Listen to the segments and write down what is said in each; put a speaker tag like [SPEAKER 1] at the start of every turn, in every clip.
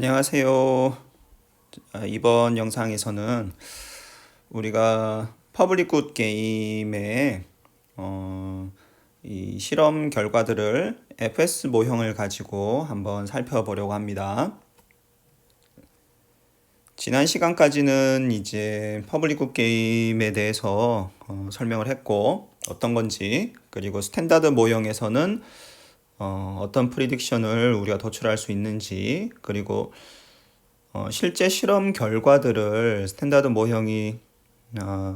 [SPEAKER 1] 안녕하세요. 이번 영상에서는 우리가 퍼블릭 굿 게임의 이 실험 결과들을 FS 모형을 가지고 한번 살펴보려고 합니다. 지난 시간까지는 이제 퍼블릭 굿 게임에 대해서 설명을 했고 어떤 건지, 그리고 스탠다드 모형에서는 어떤 프리딕션을 우리가 도출할 수 있는지, 그리고 실제 실험 결과들을 스탠다드 모형이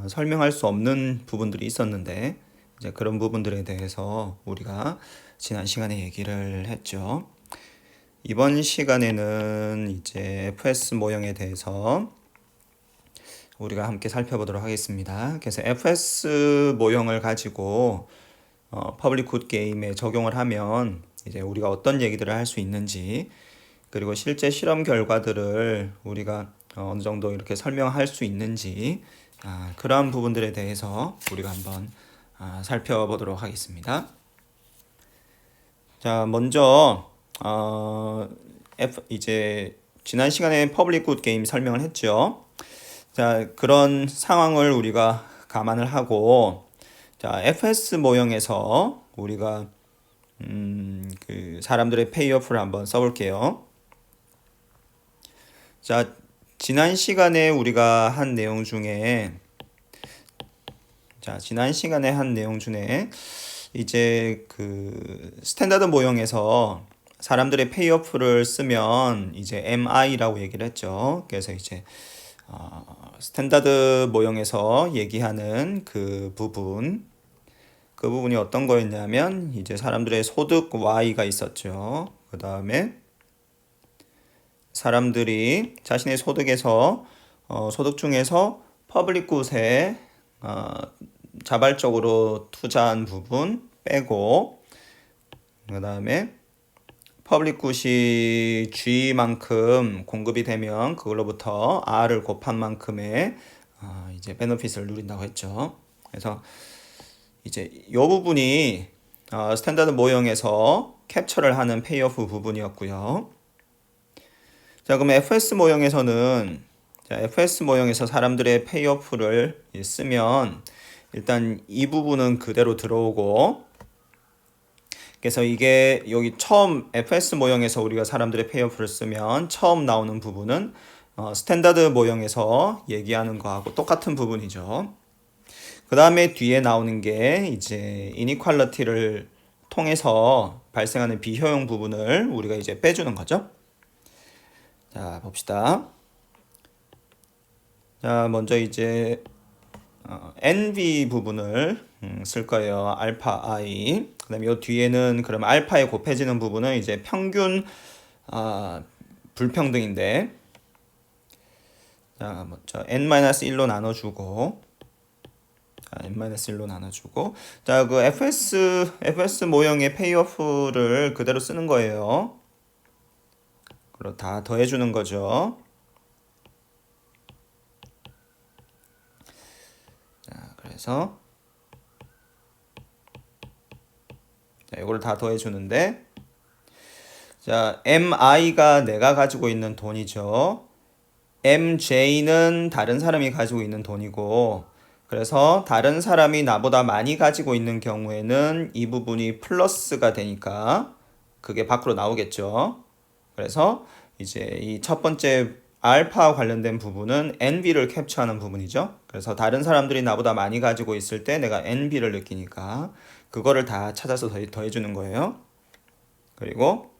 [SPEAKER 1] 설명할 수 없는 부분들이 있었는데, 이제 그런 부분들에 대해서 우리가 지난 시간에 얘기를 했죠. 이번 시간에는 이제 FS 모형에 대해서 우리가 함께 살펴보도록 하겠습니다. 그래서 FS 모형을 가지고 퍼블릭 굿 게임에 적용을 하면 이제 우리가 어떤 얘기들을 할 수 있는지, 그리고 실제 실험 결과들을 우리가 어느 정도 이렇게 설명할 수 있는지, 그러한 부분들에 대해서 우리가 한번 살펴보도록 하겠습니다. 자, 먼저 이제 지난 시간에 퍼블릭 굿 게임 설명을 했죠. 자, 그런 상황을 우리가 감안을 하고, 자, FS 모형에서 우리가 그 사람들의 페이오프를 한번 써볼게요. 자, 지난 시간에 우리가 한 내용 중에 이제 그 스탠다드 모형에서 사람들의 페이오프를 쓰면 이제 MI라고 얘기를 했죠. 그래서 이제 스탠다드 모형에서 얘기하는 그 부분이 어떤 거였냐면, 이제 사람들의 소득 Y가 있었죠. 그 다음에 사람들이 자신의 소득에서 소득 중에서 퍼블릭 굿에 자발적으로 투자한 부분 빼고, 그 다음에 퍼블릭 굿이 G만큼 공급이 되면 그걸로부터 R을 곱한 만큼의 이제 베너핏을 누린다고 했죠. 그래서 이제 이 부분이 스탠다드 모형에서 캡처를 하는 페이오프 부분이었고요. 자, 그럼 FS 모형에서는, FS 모형에서 사람들의 페이오프를 쓰면 일단 이 부분은 그대로 들어오고, 그래서 이게 여기 처음 FS 모형에서 우리가 사람들의 페이오프를 쓰면 처음 나오는 부분은 스탠다드 모형에서 얘기하는 거하고 똑같은 부분이죠. 그 다음에 뒤에 나오는 게 이제 이니퀄리티를 통해서 발생하는 비효용 부분을 우리가 이제 빼주는 거죠. 자, 봅시다. 자, 먼저 이제 NV 부분을 쓸 거예요. 알파 I. 그 다음에 이 뒤에는 그럼 알파에 곱해지는 부분은 이제 평균 불평등인데, 자, 먼저 N-1로 나눠주고, N-1로 나눠주고, 자, 그 FS 모형의 페이오프를 그대로 쓰는 거예요. 그리고 다 더해주는 거죠. 자, 그래서 자, 이걸 다 더해주는데, 자, MI가 내가 가지고 있는 돈이죠. MJ는 다른 사람이 가지고 있는 돈이고, 그래서 다른 사람이 나보다 많이 가지고 있는 경우에는 이 부분이 플러스가 되니까 그게 밖으로 나오겠죠. 그래서 이제 이 첫 번째 알파와 관련된 부분은 NB를 캡처하는 부분이죠. 그래서 다른 사람들이 나보다 많이 가지고 있을 때 내가 NB를 느끼니까 그거를 다 찾아서 더해주는 거예요. 그리고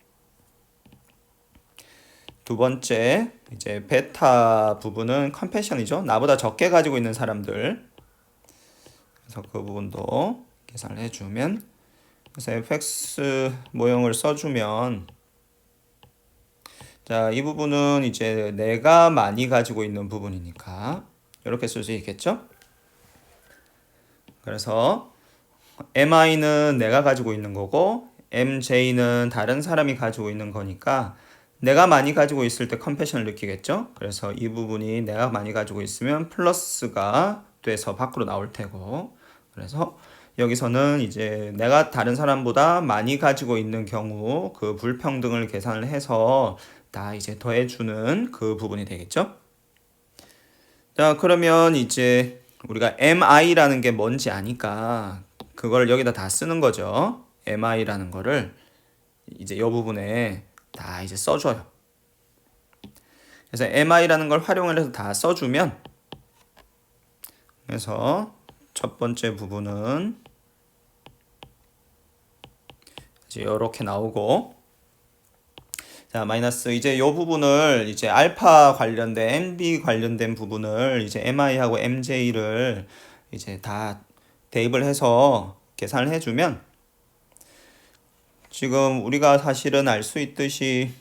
[SPEAKER 1] 두 번째 이제 베타 부분은 컴패션이죠. 나보다 적게 가지고 있는 사람들. 그래서 그 부분도 계산을 해주면, 그래서 fx 모형을 써주면, 자, 이 부분은 이제 내가 많이 가지고 있는 부분이니까 이렇게 쓸 수 있겠죠? 그래서 MI는 내가 가지고 있는 거고 MJ는 다른 사람이 가지고 있는 거니까 내가 많이 가지고 있을 때 컴패션을 느끼겠죠? 그래서 이 부분이 내가 많이 가지고 있으면 플러스가 돼서 밖으로 나올 테고, 그래서 여기서는 이제 내가 다른 사람보다 많이 가지고 있는 경우 그 불평등을 계산을 해서 다 이제 더해주는 그 부분이 되겠죠. 자, 그러면 이제 우리가 MI라는 게 뭔지 아니까 그걸 여기다 다 쓰는 거죠. MI라는 거를 이제 이 부분에 다 이제 써줘요. 그래서 MI라는 걸 활용을 해서 다 써주면, 그래서 첫 번째 부분은 이제 이렇게 나오고, 자, 마이너스 이제 이 부분을 이제 알파 관련된 MB 관련된 부분을 이제 MI하고 MJ를 이제 다 대입을 해서 계산을 해주면, 지금 우리가 사실은 알 수 있듯이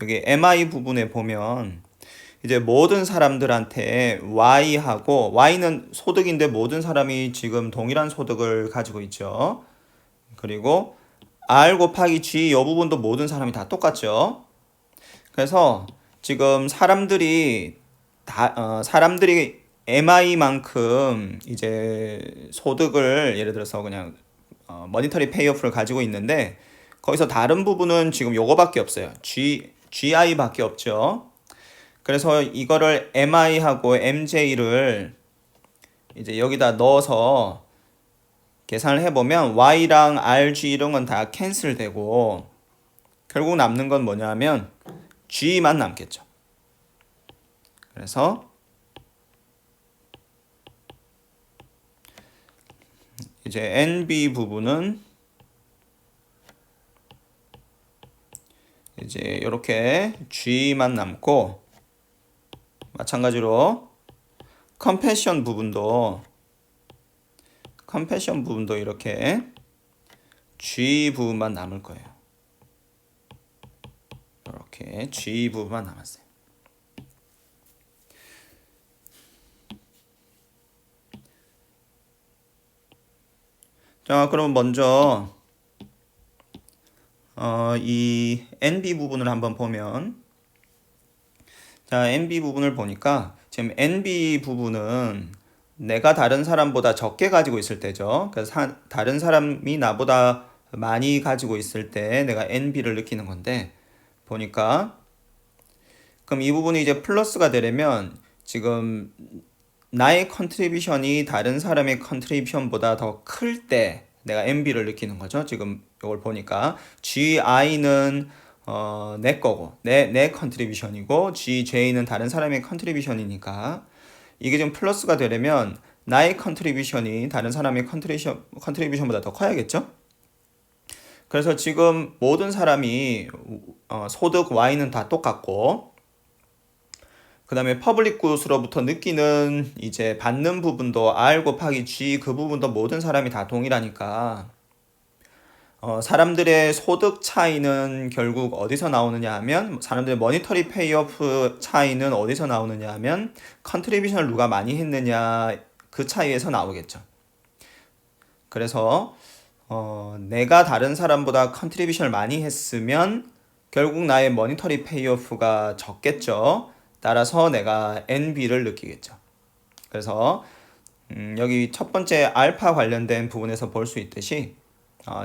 [SPEAKER 1] 여기 MI 부분에 보면 이제 모든 사람들한테 Y하고, Y는 소득인데 모든 사람이 지금 동일한 소득을 가지고 있죠. 그리고 R 곱하기 G 이 부분도 모든 사람이 다 똑같죠. 그래서 지금 사람들이 MI만큼 이제 소득을 예를 들어서 그냥 머니터리 페이오프를 가지고 있는데, 거기서 다른 부분은 지금 요거밖에 없어요. GI밖에 없죠. 그래서 이거를 MI하고 MJ를 이제 여기다 넣어서 계산을 해보면 Y랑 RG 이런 건 다 캔슬되고 결국 남는 건 뭐냐면 G만 남겠죠. 그래서 이제 NB 부분은 이제 이렇게 G만 남고, 마찬가지로 컴패션 부분도 이렇게 G 부분만 남을 거예요. 이렇게 G 부분만 남았어요. 자, 그럼 먼저 이 NB 부분을 한번 보면, 자, NB 부분을 보니까 지금 NB 부분은 내가 다른 사람보다 적게 가지고 있을 때죠. 그래서 다른 사람이 나보다 많이 가지고 있을 때 내가 NB를 느끼는 건데, 보니까 그럼 이 부분이 이제 플러스가 되려면 지금 나의 컨트리뷰션이 다른 사람의 컨트리뷰션보다 더 클 때 내가 NB를 느끼는 거죠. 지금 이걸 보니까 GI는 내 거고 내 컨트리뷰션이고 GJ는 다른 사람의 컨트리뷰션이니까, 이게 좀 플러스가 되려면 나의 컨트리뷰션이 다른 사람의 컨트리뷰션보다 더 커야겠죠. 그래서 지금 모든 사람이 소득 Y는 다 똑같고, 그 다음에 퍼블릭 굿으로부터 느끼는 이제 받는 부분도 R 곱하기 G 그 부분도 모든 사람이 다 동일하니까, 사람들의 소득 차이는 결국 어디서 나오느냐 하면, 사람들의 머니터리 페이오프 차이는 어디서 나오느냐 하면 컨트리뷰션을 누가 많이 했느냐 그 차이에서 나오겠죠. 그래서 내가 다른 사람보다 컨트리뷰션을 많이 했으면 결국 나의 머니터리 페이오프가 적겠죠. 따라서 내가 NB를 느끼겠죠. 그래서 여기 첫 번째 알파 관련된 부분에서 볼 수 있듯이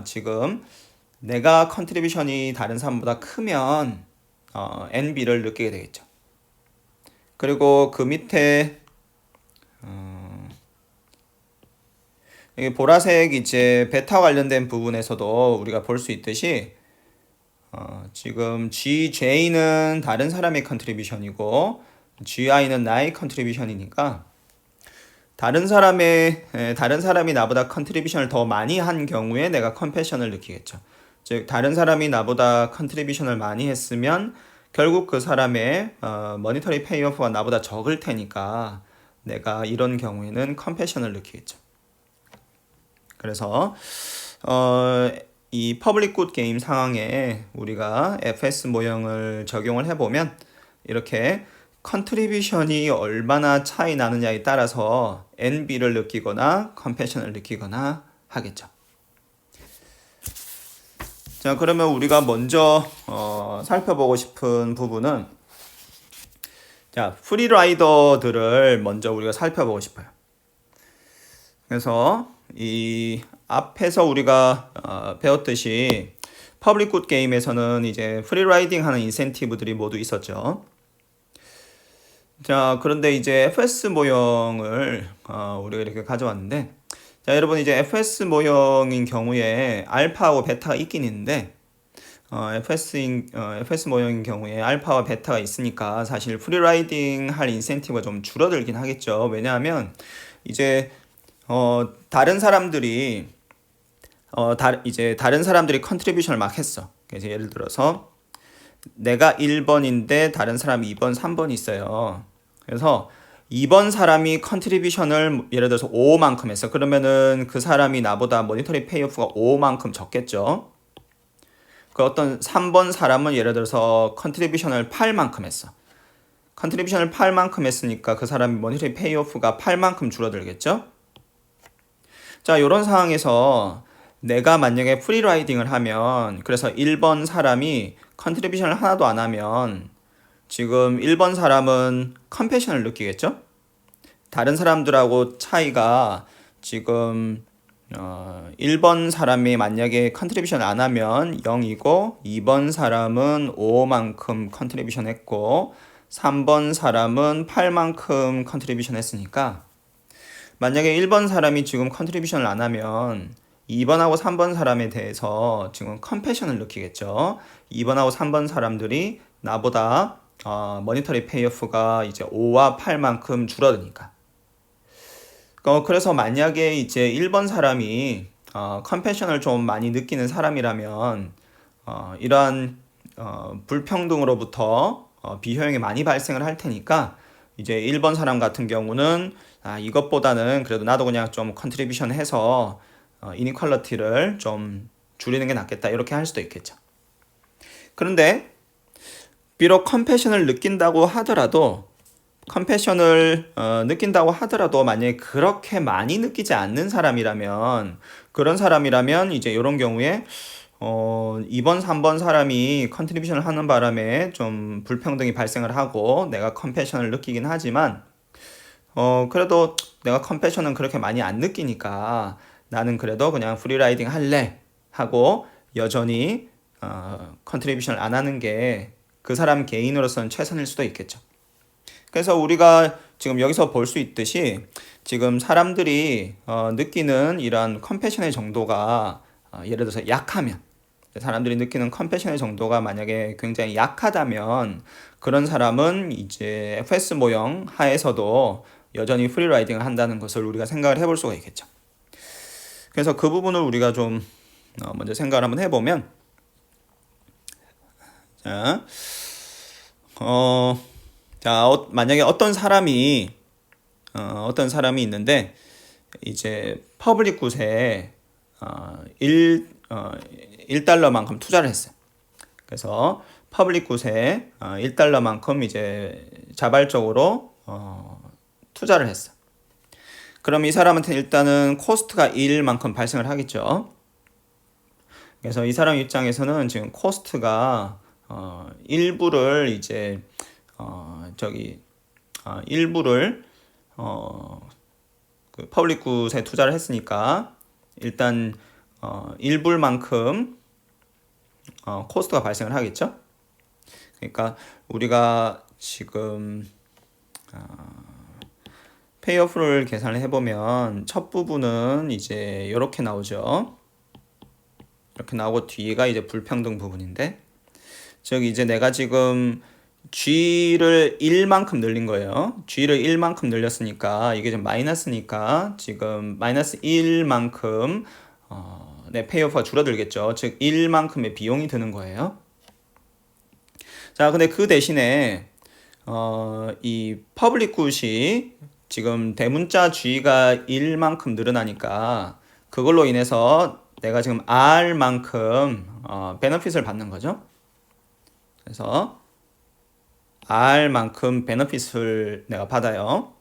[SPEAKER 1] 지금 내가 컨트리뷰션이 다른 사람보다 크면 NB를 느끼게 되겠죠. 그리고 그 밑에 여기 보라색 이제 베타 관련된 부분에서도 우리가 볼 수 있듯이 지금 GJ는 다른 사람의 컨트리뷰션이고 GI는 나의 컨트리뷰션이니까, 다른 사람이 나보다 컨트리뷰션을 더 많이 한 경우에 내가 컴패션을 느끼겠죠. 즉 다른 사람이 나보다 컨트리뷰션을 많이 했으면 결국 그 사람의 머니터리 페이오프가 나보다 적을 테니까 내가 이런 경우에는 컴패션을 느끼겠죠. 그래서 이 퍼블릭 굿 게임 상황에 우리가 FS 모형을 적용을 해보면 이렇게 컨트리뷰션이 얼마나 차이 나느냐에 따라서 NB를 느끼거나 컴패션을 느끼거나 하겠죠. 자, 그러면 우리가 먼저 살펴보고 싶은 부분은, 자, 프리라이더들을 먼저 우리가 살펴보고 싶어요. 그래서 이 앞에서 우리가 배웠듯이 퍼블릭 굿 게임에서는 이제 프리라이딩 하는 인센티브들이 모두 있었죠. 자, 그런데 이제 FS 모형을 우리가 이렇게 가져왔는데, 자, 여러분 이제 FS 모형인 경우에 알파하고 베타가 있긴 있는데, FS 모형인 경우에 알파와 베타가 있으니까 사실 프리라이딩 할 인센티브가 좀 줄어들긴 하겠죠. 왜냐하면 이제 다른 사람들이 이제 다른 사람들이 컨트리뷰션을 막 했어. 그래서 예를 들어서 내가 1번인데 다른 사람이 2번, 3번이 있어요. 그래서 2번 사람이 컨트리뷰션을 예를 들어서 5만큼 했어. 그러면은 그 사람이 나보다 모니터링 페이오프가 5만큼 적겠죠. 그 어떤 3번 사람은 예를 들어서 컨트리뷰션을 8만큼 했어. 컨트리뷰션을 8만큼 했으니까 그 사람이 모니터링 페이오프가 8만큼 줄어들겠죠. 자, 이런 상황에서 내가 만약에 프리라이딩을 하면, 그래서 1번 사람이 컨트리뷰션을 하나도 안 하면 지금 1번 사람은 컴패션을 느끼겠죠? 다른 사람들하고 차이가 지금 1번 사람이 만약에 컨트리뷰션 안 하면 0이고 2번 사람은 5만큼 컨트리뷰션 했고 3번 사람은 8만큼 컨트리뷰션 했으니까 만약에 1번 사람이 지금 컨트리뷰션을 안 하면 2번하고 3번 사람에 대해서 지금 컴패션을 느끼겠죠. 2번하고 3번 사람들이 나보다 모니터리 페이오프가 이제 5와 8만큼 줄어드니까. 그래서 만약에 이제 1번 사람이 컴패션을 좀 많이 느끼는 사람이라면 이러한 불평등으로부터 비효용이 많이 발생을 할 테니까 이제 1번 사람 같은 경우는 이것보다는 그래도 나도 그냥 좀 컨트리뷰션 해서 이니퀄리티를 좀 줄이는 게 낫겠다 이렇게 할 수도 있겠죠. 그런데 비록 컴패션을 느낀다고 하더라도 만약에 그렇게 많이 느끼지 않는 사람이라면 그런 사람이라면 이제 이런 경우에 2번, 3번 사람이 컨트리뷰션을 하는 바람에 좀 불평등이 발생을 하고 내가 컴패션을 느끼긴 하지만 그래도 내가 컴패션은 그렇게 많이 안 느끼니까 나는 그래도 그냥 프리라이딩 할래 하고 여전히 컨트리뷰션을 안 하는 게 그 사람 개인으로서는 최선일 수도 있겠죠. 그래서 우리가 지금 여기서 볼 수 있듯이 지금 사람들이 느끼는 이러한 컴패션의 정도가 예를 들어서 약하면 사람들이 느끼는 컴패션의 정도가 만약에 굉장히 약하다면 그런 사람은 이제 FS 모형 하에서도 여전히 프리라이딩을 한다는 것을 우리가 생각을 해볼 수가 있겠죠. 그래서 그 부분을 우리가 좀 먼저 생각을 한번 해보면 만약에 어떤 사람이 있는데 이제 퍼블릭 굿에 1달러만큼 투자를 했어요. 그래서 퍼블릭 굿에 1달러만큼 이제 자발적으로 투자를 했어. 그럼 이 사람한테는 일단은 코스트가 1만큼 발생을 하겠죠. 그래서 이 사람 입장에서는 지금 코스트가 일부를 이제 일부를 그 퍼블릭 굿에 투자를 했으니까 일단 일불만큼 코스트가 발생을 하겠죠. 그러니까 우리가 지금 페이오프를 계산을 해보면 첫 부분은 이제 이렇게 나오죠. 이렇게 나오고 뒤가 이제 불평등 부분인데 즉 이제 내가 지금 G를 1만큼 늘린 거예요. G를 1만큼 늘렸으니까 이게 좀 마이너스니까 지금 마이너스 1만큼 내 페이오프가 줄어들겠죠. 즉 1만큼의 비용이 드는 거예요. 자, 근데 그 대신에 이 퍼블릭 굿이 지금 대문자 G가 1만큼 늘어나니까 그걸로 인해서 내가 지금 R만큼 베너핏을 받는 거죠. 그래서 R만큼 베너핏을 내가 받아요.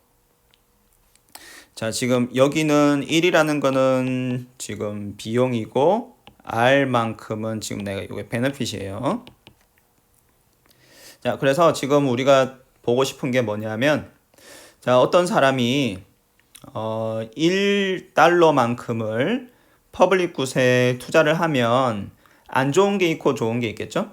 [SPEAKER 1] 자, 지금 여기는 1이라는 거는 지금 비용이고 R만큼은 지금 내가 이게 베너핏이에요. 자, 그래서 지금 우리가 보고 싶은 게 뭐냐면 자, 어떤 사람이 1달러만큼을 퍼블릭 굿에 투자를 하면 안 좋은 게 있고 좋은 게 있겠죠?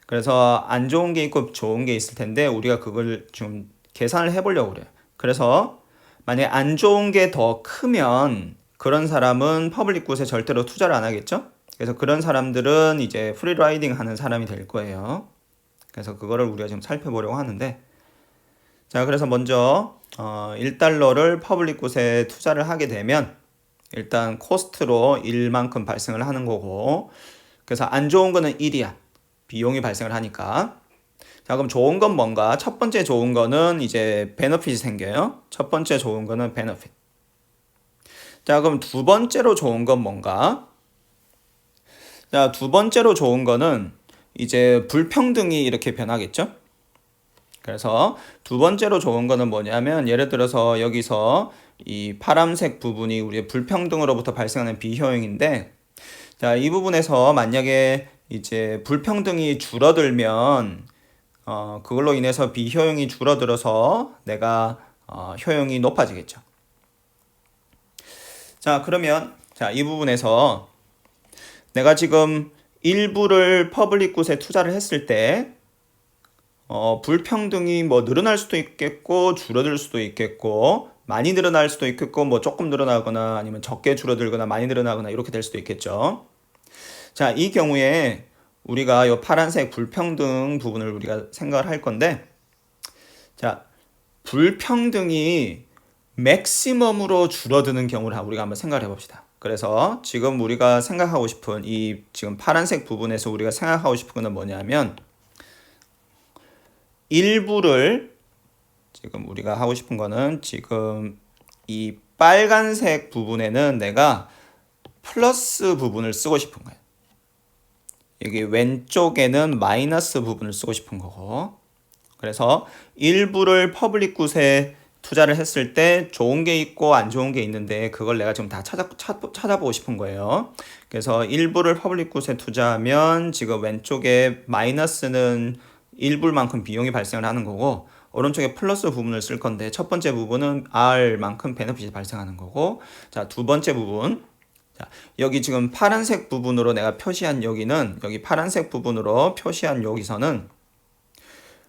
[SPEAKER 1] 그래서 안 좋은 게 있고 좋은 게 있을 텐데 우리가 그걸 좀 계산을 해보려고 그래요. 그래서 만약에 안 좋은 게 더 크면 그런 사람은 퍼블릭 굿에 절대로 투자를 안 하겠죠? 그래서 그런 사람들은 이제 프리라이딩 하는 사람이 될 거예요. 그래서 그거를 우리가 지금 살펴보려고 하는데, 자, 그래서 먼저 1달러를 퍼블릭 굿에 투자를 하게 되면 일단 코스트로 1만큼 발생을 하는 거고, 그래서 안 좋은 거는 1이야. 비용이 발생을 하니까. 자, 그럼 좋은 건 뭔가? 첫 번째 좋은 거는 이제 베너핏이 생겨요. 첫 번째 좋은 거는 베너핏. 자, 그럼 두 번째로 좋은 건 뭔가? 자, 두 번째로 좋은 거는 이제 불평등이 이렇게 변하겠죠? 그래서 두 번째로 좋은 거는 뭐냐면 예를 들어서 여기서 이 파란색 부분이 우리의 불평등으로부터 발생하는 비효용인데, 자, 이 부분에서 만약에 이제 불평등이 줄어들면 그걸로 인해서 비효용이 줄어들어서 내가 효용이 높아지겠죠. 자, 그러면 자, 이 부분에서 내가 지금 일부를 퍼블릭 굿에 투자를 했을 때 불평등이 뭐 늘어날 수도 있겠고 줄어들 수도 있겠고 많이 늘어날 수도 있겠고 뭐 조금 늘어나거나 아니면 적게 줄어들거나 많이 늘어나거나 이렇게 될 수도 있겠죠. 자, 이 경우에 우리가 이 파란색 불평등 부분을 우리가 생각을 할 건데, 자, 불평등이 맥시멈으로 줄어드는 경우를 우리가 한번 생각을 해봅시다. 그래서 지금 우리가 생각하고 싶은 이 지금 파란색 부분에서 우리가 생각하고 싶은 건 뭐냐면 일부를 지금 우리가 하고 싶은 거는 지금 이 빨간색 부분에는 내가 플러스 부분을 쓰고 싶은 거예요. 여기 왼쪽에는 마이너스 부분을 쓰고 싶은 거고, 그래서 일부를 퍼블릭 굿에 투자를 했을 때 좋은 게 있고 안 좋은 게 있는데 그걸 내가 지금 다 찾아보고 싶은 거예요. 그래서 일부를 퍼블릭 굿에 투자하면 지금 왼쪽에 마이너스는 일부만큼 비용이 발생을 하는 거고 오른쪽에 플러스 부분을 쓸 건데 첫 번째 부분은 R만큼 베너핏이 발생하는 거고, 자, 두 번째 부분, 자, 여기 지금 파란색 부분으로 내가 표시한 여기는 여기 파란색 부분으로 표시한 여기서는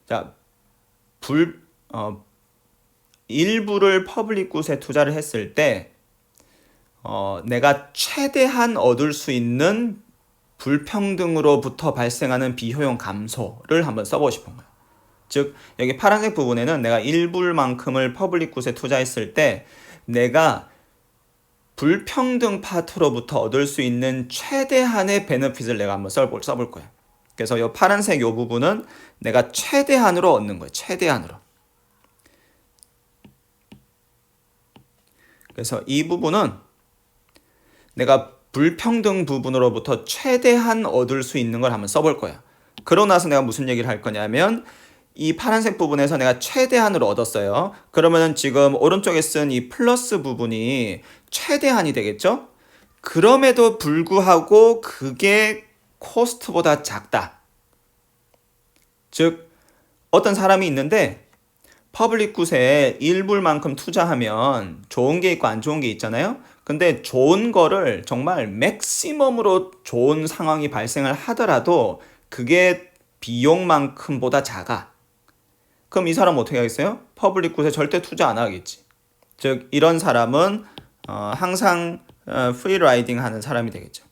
[SPEAKER 1] 자, 일부를 퍼블릭 굿에 투자를 했을 때 내가 최대한 얻을 수 있는 불평등으로부터 발생하는 비효용 감소를 한번 써보고 싶은 거예요. 즉 여기 파란색 부분에는 내가 일부만큼을 퍼블릭 굿에 투자했을 때 내가 불평등 파트로부터 얻을 수 있는 최대한의 베너핏을 내가 한번 써볼 거예요. 그래서 이 파란색 이 부분은 내가 최대한으로 얻는 거예요. 최대한으로. 그래서 이 부분은 내가 불평등 부분으로부터 최대한 얻을 수 있는 걸 한번 써볼 거야. 그러고 나서 내가 무슨 얘기를 할 거냐면 이 파란색 부분에서 내가 최대한으로 얻었어요. 그러면은 지금 오른쪽에 쓴 이 플러스 부분이 최대한이 되겠죠? 그럼에도 불구하고 그게 코스트보다 작다. 즉 어떤 사람이 있는데 퍼블릭 굿에 일불만큼 투자하면 좋은 게 있고 안 좋은 게 있잖아요. 근데 좋은 거를 정말 맥시멈으로 좋은 상황이 발생을 하더라도 그게 비용만큼보다 작아. 그럼 이 사람은 어떻게 하겠어요? 퍼블릭 굿에 절대 투자 안 하겠지. 즉 이런 사람은 항상 프리라이딩 하는 사람이 되겠죠.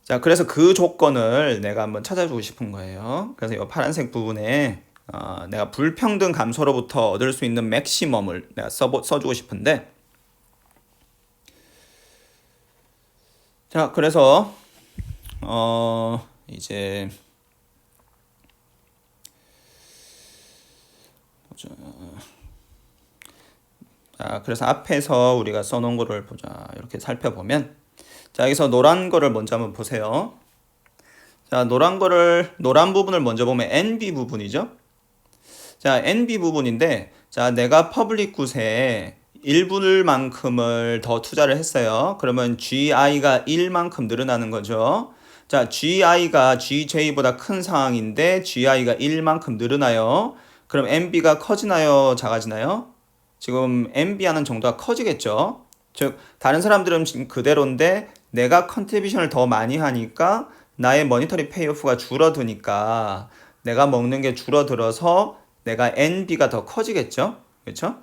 [SPEAKER 1] 자, 그래서 그 조건을 내가 한번 찾아주고 싶은 거예요. 그래서 이 파란색 부분에 내가 불평등 감소로부터 얻을 수 있는 맥시멈을 내가 써주고 싶은데, 자, 그래서 이제 자, 그래서 앞에서 우리가 써놓은 거를 보자. 이렇게 살펴보면, 자, 여기서 노란 거를 먼저 한번 보세요. 자, 노란 부분을 먼저 보면 NB 부분이죠. 자, NB 부분인데, 자, 내가 퍼블릭 굿에 1불만큼을 더 투자를 했어요. 그러면 GI가 1만큼 늘어나는 거죠. 자, GI가 GJ보다 큰 상황인데 GI가 1만큼 늘어나요. 그럼 NB가 커지나요? 작아지나요? 지금 NB 하는 정도가 커지겠죠. 즉 다른 사람들은 지금 그대로인데 내가 컨트리뷰션을 더 많이 하니까 나의 머니터리 페이오프가 줄어드니까 내가 먹는 게 줄어들어서 내가 NB가 더 커지겠죠? 그렇죠?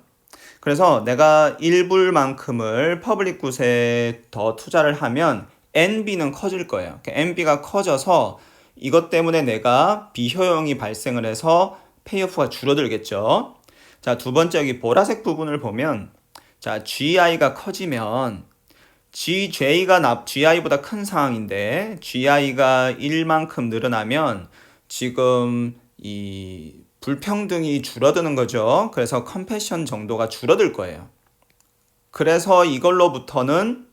[SPEAKER 1] 그래서 내가 1불만큼을 퍼블릭 굿에 더 투자를 하면 NB는 커질 거예요. NB가 커져서 이것 때문에 내가 비효용이 발생을 해서 페이오프가 줄어들겠죠. 자, 두 번째 여기 보라색 부분을 보면 자, GI가 커지면 GI보다 큰 상황인데 GI가 1만큼 늘어나면 지금 이 불평등이 줄어드는 거죠. 그래서 컴패션 정도가 줄어들 거예요. 그래서 이걸로부터는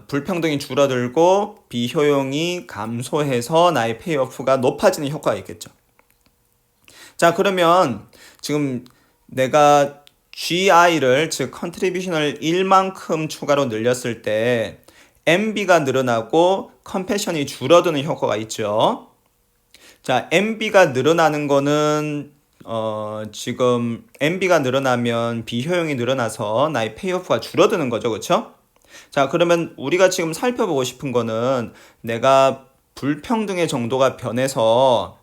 [SPEAKER 1] 불평등이 줄어들고 비효용이 감소해서 나의 페이오프가 높아지는 효과가 있겠죠. 자, 그러면 지금 내가 GI를 즉 컨트리뷰션을 1만큼 추가로 늘렸을 때 MB가 늘어나고 컴패션이 줄어드는 효과가 있죠. 자, MB가 늘어나는 거는 지금 MB가 늘어나면 비효용이 늘어나서 나의 페이오프가 줄어드는 거죠. 그렇죠? 자, 그러면 우리가 지금 살펴보고 싶은 거는 내가 불평등의 정도가 변해서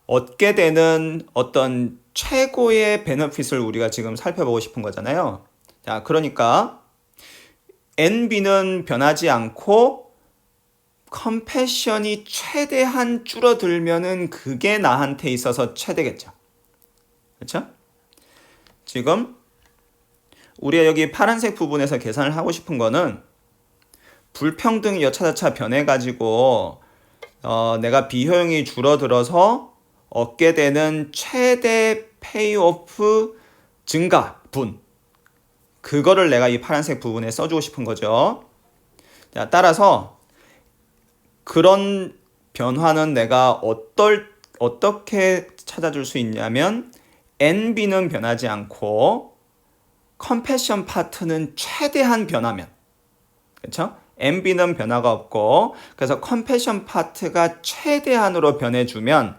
[SPEAKER 1] 얻게 되는 어떤 최고의 베너핏을 우리가 지금 살펴보고 싶은 거잖아요. 자, 그러니까 NB는 변하지 않고 컴패션이 최대한 줄어들면은 그게 나한테 있어서 최대겠죠. 그렇죠? 지금 우리가 여기 파란색 부분에서 계산을 하고 싶은 거는 불평등이 여차저차 변해가지고 내가 비효용이 줄어들어서 얻게 되는 최대 페이오프 증가분, 그거를 내가 이 파란색 부분에 써주고 싶은 거죠. 자, 따라서 그런 변화는 내가 어떻게 찾아줄 수 있냐면 NB는 변하지 않고 컴패션 파트는 최대한 변하면, 그렇죠? NB는 변화가 없고 그래서 컴패션 파트가 최대한으로 변해주면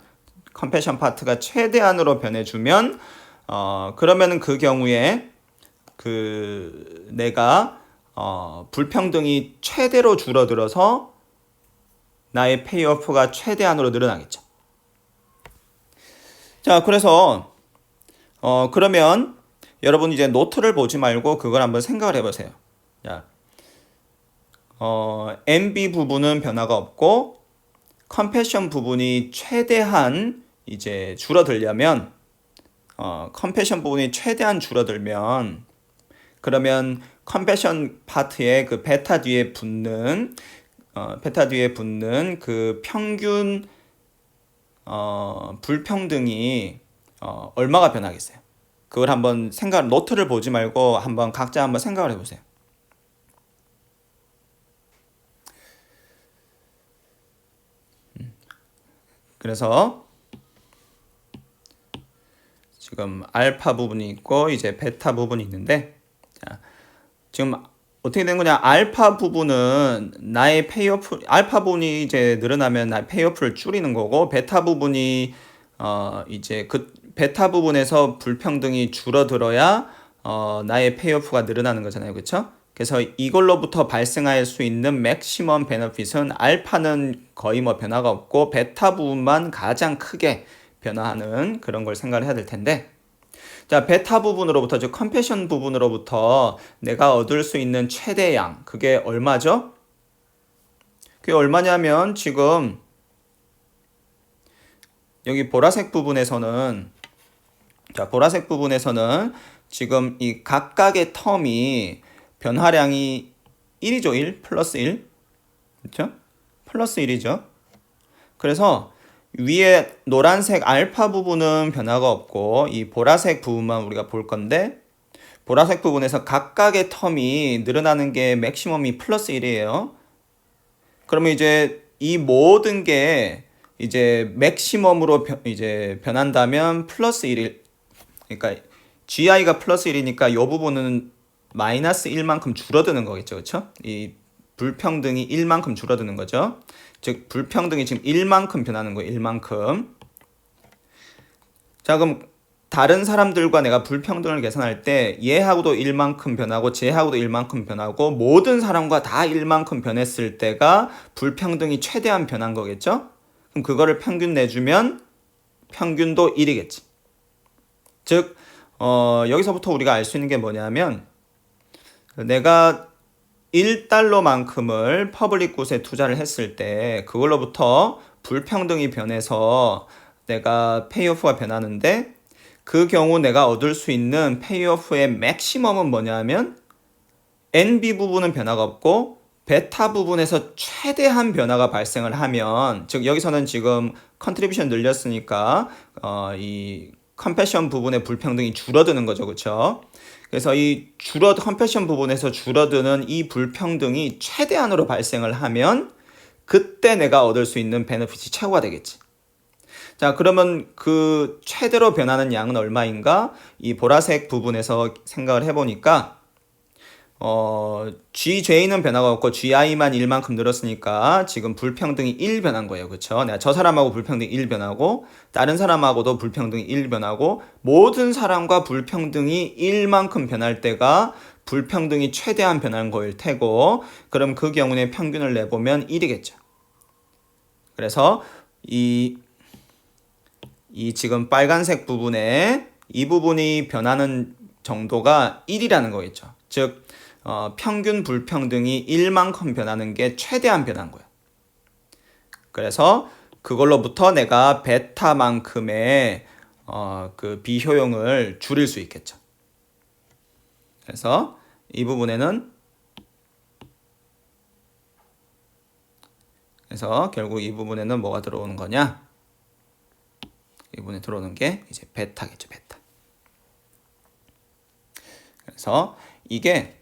[SPEAKER 1] 그러면은 그 경우에 내가 불평등이 최대로 줄어들어서 나의 페이오프가 최대한으로 늘어나겠죠. 자, 그래서 그러면 여러분 이제 노트를 보지 말고 그걸 한번 생각을 해보세요. 자, MB 부분은 변화가 없고 컴패션 부분이 최대한 이제 줄어들려면 컴패션 부분이 최대한 줄어들면 그러면 컴패션 파트에 그 베타 뒤에 붙는 그 평균 불평등이 얼마가 변하겠어요? 그걸 한번 노트를 보지 말고 한번 각자 한번 생각을 해보세요. 그래서 지금 알파 부분이 있고 이제 베타 부분이 있는데, 자, 지금 어떻게 된 거냐? 알파 부분은 나의 페이오프, 알파 부분이 이제 늘어나면 나의 페이오프를 줄이는 거고, 베타 부분이 이제 그 베타 부분에서 불평등이 줄어들어야 나의 페이오프가 늘어나는 거잖아요. 그렇죠? 그래서 이걸로부터 발생할 수 있는 맥시멈 베너핏은 알파는 거의 뭐 변화가 없고 베타 부분만 가장 크게 변화하는 그런 걸 생각을 해야 될 텐데, 자, 베타 부분으로부터 즉 컴패션 부분으로부터 내가 얻을 수 있는 최대양, 그게 얼마죠? 그게 얼마냐면 지금 여기 보라색 부분에서는 지금 이 각각의 텀이 변화량이 1이죠. 1 플러스 1. 그렇죠? 플러스 1이죠. 그래서 위에 노란색 알파 부분은 변화가 없고 이 보라색 부분만 우리가 볼 건데, 보라색 부분에서 각각의 텀이 늘어나는 게 맥시멈이 플러스 1이에요. 그러면 이제 이 모든 게 이제 맥시멈으로 이제 변한다면 플러스 1일, 그러니까 GI가 플러스 1이니까 이 부분은 마이너스 1만큼 줄어드는 거겠죠. 그렇죠? 이 불평등이 1만큼 줄어드는 거죠. 즉 불평등이 지금 1만큼 변하는 거예요. 1만큼. 자, 그럼 다른 사람들과 내가 불평등을 계산할 때 얘하고도 1만큼 변하고 쟤하고도 1만큼 변하고 모든 사람과 다 1만큼 변했을 때가 불평등이 최대한 변한 거겠죠? 그럼 그거를 평균 내주면 평균도 1이겠지. 즉 여기서부터 우리가 알 수 있는 게 뭐냐면 내가 1달러만큼을 퍼블릭 굿에 투자를 했을 때 그걸로부터 불평등이 변해서 내가 페이오프가 변하는데 그 경우 내가 얻을 수 있는 페이오프의 맥시멈은 뭐냐면 NB 부분은 변화가 없고 베타 부분에서 최대한 변화가 발생을 하면 즉 여기서는 지금 컨트리뷰션 늘렸으니까 이 컴패션 부분의 불평등이 줄어드는 거죠. 그렇죠? 그래서 이 컴패션 부분에서 줄어드는 이 불평등이 최대한으로 발생을 하면 그때 내가 얻을 수 있는 베네핏이 최고가 되겠지. 자, 그러면 그 최대로 변하는 양은 얼마인가? 이 보라색 부분에서 생각을 해보니까 GJ는 변화가 없고 GI만 1만큼 늘었으니까 지금 불평등이 1 변한 거예요. 그렇죠? 내가 저 사람하고 불평등이 1 변하고 다른 사람하고도 불평등이 1 변하고 모든 사람과 불평등이 1만큼 변할 때가 불평등이 최대한 변한 거일 테고 그럼 그 경우에 평균을 내보면 1이겠죠. 그래서 이 지금 빨간색 부분에 이 부분이 변하는 정도가 1이라는 거겠죠. 즉 평균 불평등이 1만큼 변하는 게 최대한 변한 거예요. 그래서 그걸로부터 내가 베타만큼의 그 비효용을 줄일 수 있겠죠. 그래서 이 부분에는 그래서 결국 이 부분에는 뭐가 들어오는 거냐? 이 부분에 들어오는 게 이제 베타겠죠, 베타. 그래서 이게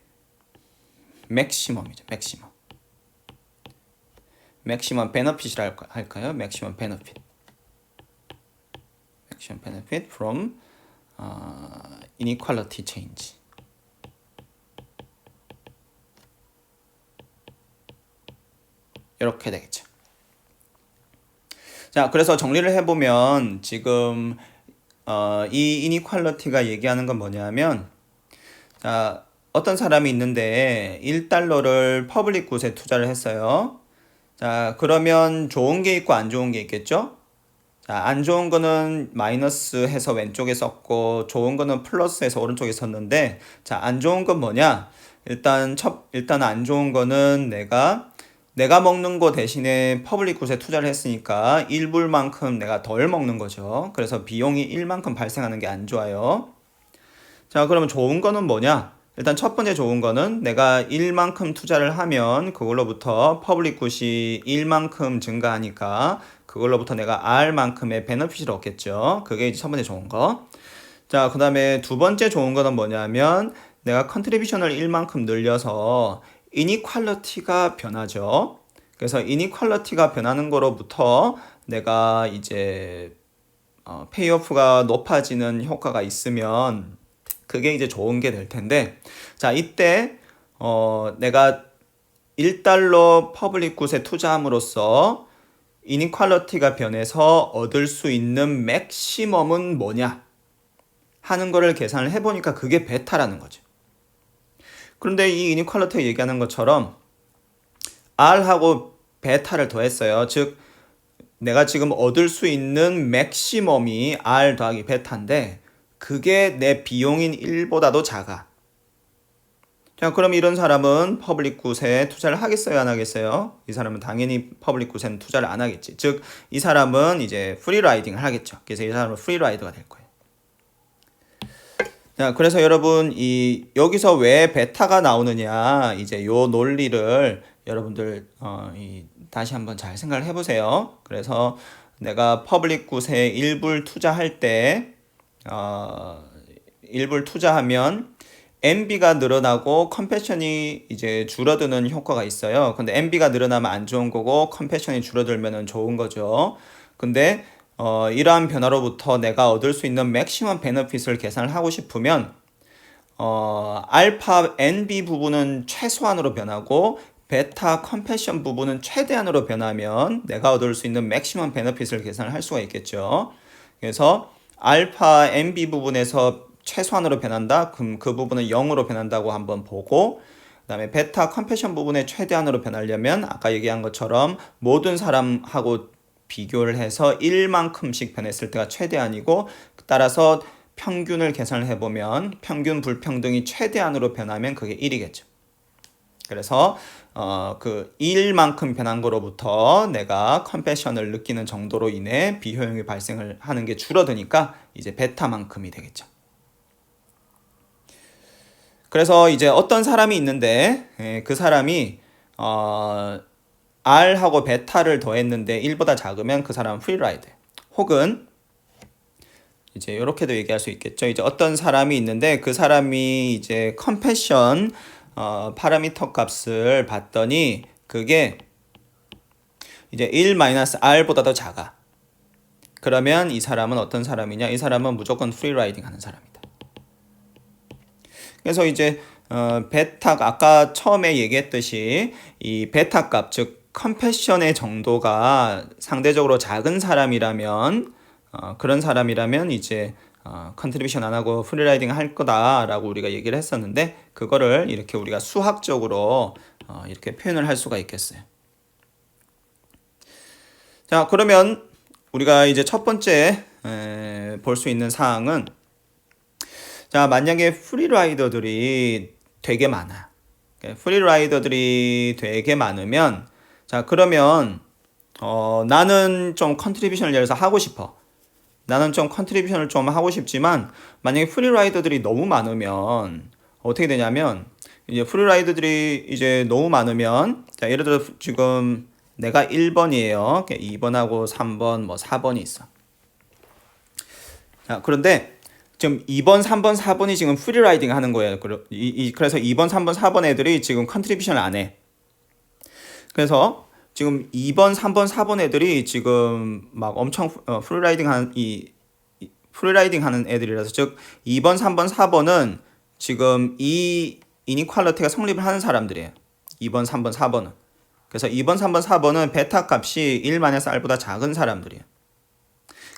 [SPEAKER 1] 맥시멈이죠, 맥시멈. 맥시멈 베너핏이라 할까요? 맥시멈 베너핏. 맥시멈 베너핏 from inequality change. 이렇게 되겠죠. 자, 그래서 정리를 해보면 지금 이 이니퀄리티가 얘기하는 건 뭐냐면 자, 어떤 사람이 있는데 1달러를 퍼블릭 굿에 투자를 했어요. 자, 그러면 좋은 게 있고 안 좋은 게 있겠죠? 자, 안 좋은 거는 마이너스 해서 왼쪽에 썼고 좋은 거는 플러스 해서 오른쪽에 썼는데 자, 안 좋은 건 뭐냐? 일단 안 좋은 거는 내가 먹는 거 대신에 퍼블릭 굿에 투자를 했으니까 1불만큼 내가 덜 먹는 거죠. 그래서 비용이 1만큼 발생하는 게 안 좋아요. 자, 그러면 좋은 거는 뭐냐? 일단 첫 번째 좋은 거는 내가 1만큼 투자를 하면 그걸로부터 퍼블릭 굿이 1만큼 증가하니까 그걸로부터 내가 R만큼의 베너핏을 얻겠죠. 그게 이제 첫 번째 좋은 거. 자, 그 다음에 두 번째 좋은 거는 뭐냐면 내가 컨트리뷰션을 1만큼 늘려서 이니퀄리티가 변하죠. 그래서 이니퀄리티가 변하는 거로부터 내가 이제 페이오프가 높아지는 효과가 있으면 그게 이제 좋은 게 될 텐데 자, 이때 내가 1달러 퍼블릭 굿에 투자함으로써 이니퀄리티가 변해서 얻을 수 있는 맥시멈은 뭐냐 하는 거를 계산을 해보니까 그게 베타라는 거죠. 그런데 이 이니퀄리티가 얘기하는 것처럼 R하고 베타를 더했어요. 즉 내가 지금 얻을 수 있는 맥시멈이 R 더하기 베타인데 그게 내 비용인 1보다도 작아. 자, 그럼 이런 사람은 퍼블릭 굿에 투자를 하겠어요, 안 하겠어요? 이 사람은 당연히 퍼블릭 굿에는 투자를 안 하겠지. 즉 이 사람은 이제 프리라이딩을 하겠죠. 그래서 이 사람은 프리라이더가 될 거예요. 자, 그래서 여러분 여기서 왜 베타가 나오느냐 이제 요 논리를 여러분들 다시 한번 잘 생각을 해보세요. 그래서 내가 퍼블릭 굿에 1불 투자할 때 1불 투자하면 MB가 늘어나고 컴패션이 이제 줄어드는 효과가 있어요. 근데 MB가 늘어나면 안 좋은 거고 컴패션이 줄어들면 좋은 거죠. 근데 이러한 변화로부터 내가 얻을 수 있는 맥시멈 베너핏을 계산을 하고 싶으면 알파 NB 부분은 최소한으로 변하고 베타 컴패션 부분은 최대한으로 변하면 내가 얻을 수 있는 맥시멈 베너핏을 계산을 할 수가 있겠죠. 그래서 알파 MB 부분에서 최소한으로 변한다? 그럼 그 부분은 0으로 변한다고 한번 보고, 그 다음에 베타 컴패션 부분에 최대한으로 변하려면 아까 얘기한 것처럼 모든 사람하고 비교를 해서 1만큼씩 변했을 때가 최대한이고, 따라서 평균을 계산을 해보면 평균 불평등이 최대한으로 변하면 그게 1이겠죠. 그래서 그 1만큼 변한 거로부터 내가 컴패션을 느끼는 정도로 인해 비효용이 발생을 하는 게 줄어드니까 이제 베타만큼이 되겠죠. 그래서 이제 어떤 사람이 있는데 그 사람이 R하고 베타를 더했는데 1보다 작으면 그 사람은 프리라이드. 혹은 이제 이렇게도 얘기할 수 있겠죠. 이제 어떤 사람이 있는데 그 사람이 이제 컴패션 파라미터 값을 봤더니 그게 이제 1-R보다 더 작아. 그러면 이 사람은 어떤 사람이냐? 이 사람은 무조건 프리라이딩 하는 사람이다. 그래서 이제 베타 아까 처음에 얘기했듯이 이 베타 값, 즉 컴패션의 정도가 상대적으로 작은 사람이라면 그런 사람이라면 이제 컨트리뷰션 안 하고 프리라이딩 할 거다라고 우리가 얘기를 했었는데 그거를 이렇게 우리가 수학적으로 이렇게 표현을 할 수가 있겠어요. 자, 그러면 우리가 이제 첫 번째 볼 수 있는 사항은, 자, 만약에 프리라이더들이 되게 많아. 프리라이더들이 되게 많으면, 자, 그러면 나는 좀 컨트리뷰션을 예를 들어서 하고 싶어. 나는 좀 컨트리뷰션을 좀 하고 싶지만 만약에 프리라이더들이 너무 많으면 어떻게 되냐면, 이제 프리라이더들이 이제 너무 많으면, 자, 예를 들어 지금 내가 1번이에요. 2번하고 3번, 뭐 4번이 있어. 자, 그런데 지금 2번, 3번, 4번이 지금 프리라이딩 하는 거예요. 그래서 2번, 3번, 4번 애들이 지금 컨트리뷰션을 안 해. 그래서 지금 2번, 3번, 4번 애들이 지금 막 엄청 프리라이딩 하는 애들이라서, 즉 2번, 3번, 4번은 지금 이 이니퀄리티가 성립을 하는 사람들이에요. 2번, 3번, 4번은. 그래서 2번, 3번, 4번은 베타 값이 1-R보다 작은 사람들이에요.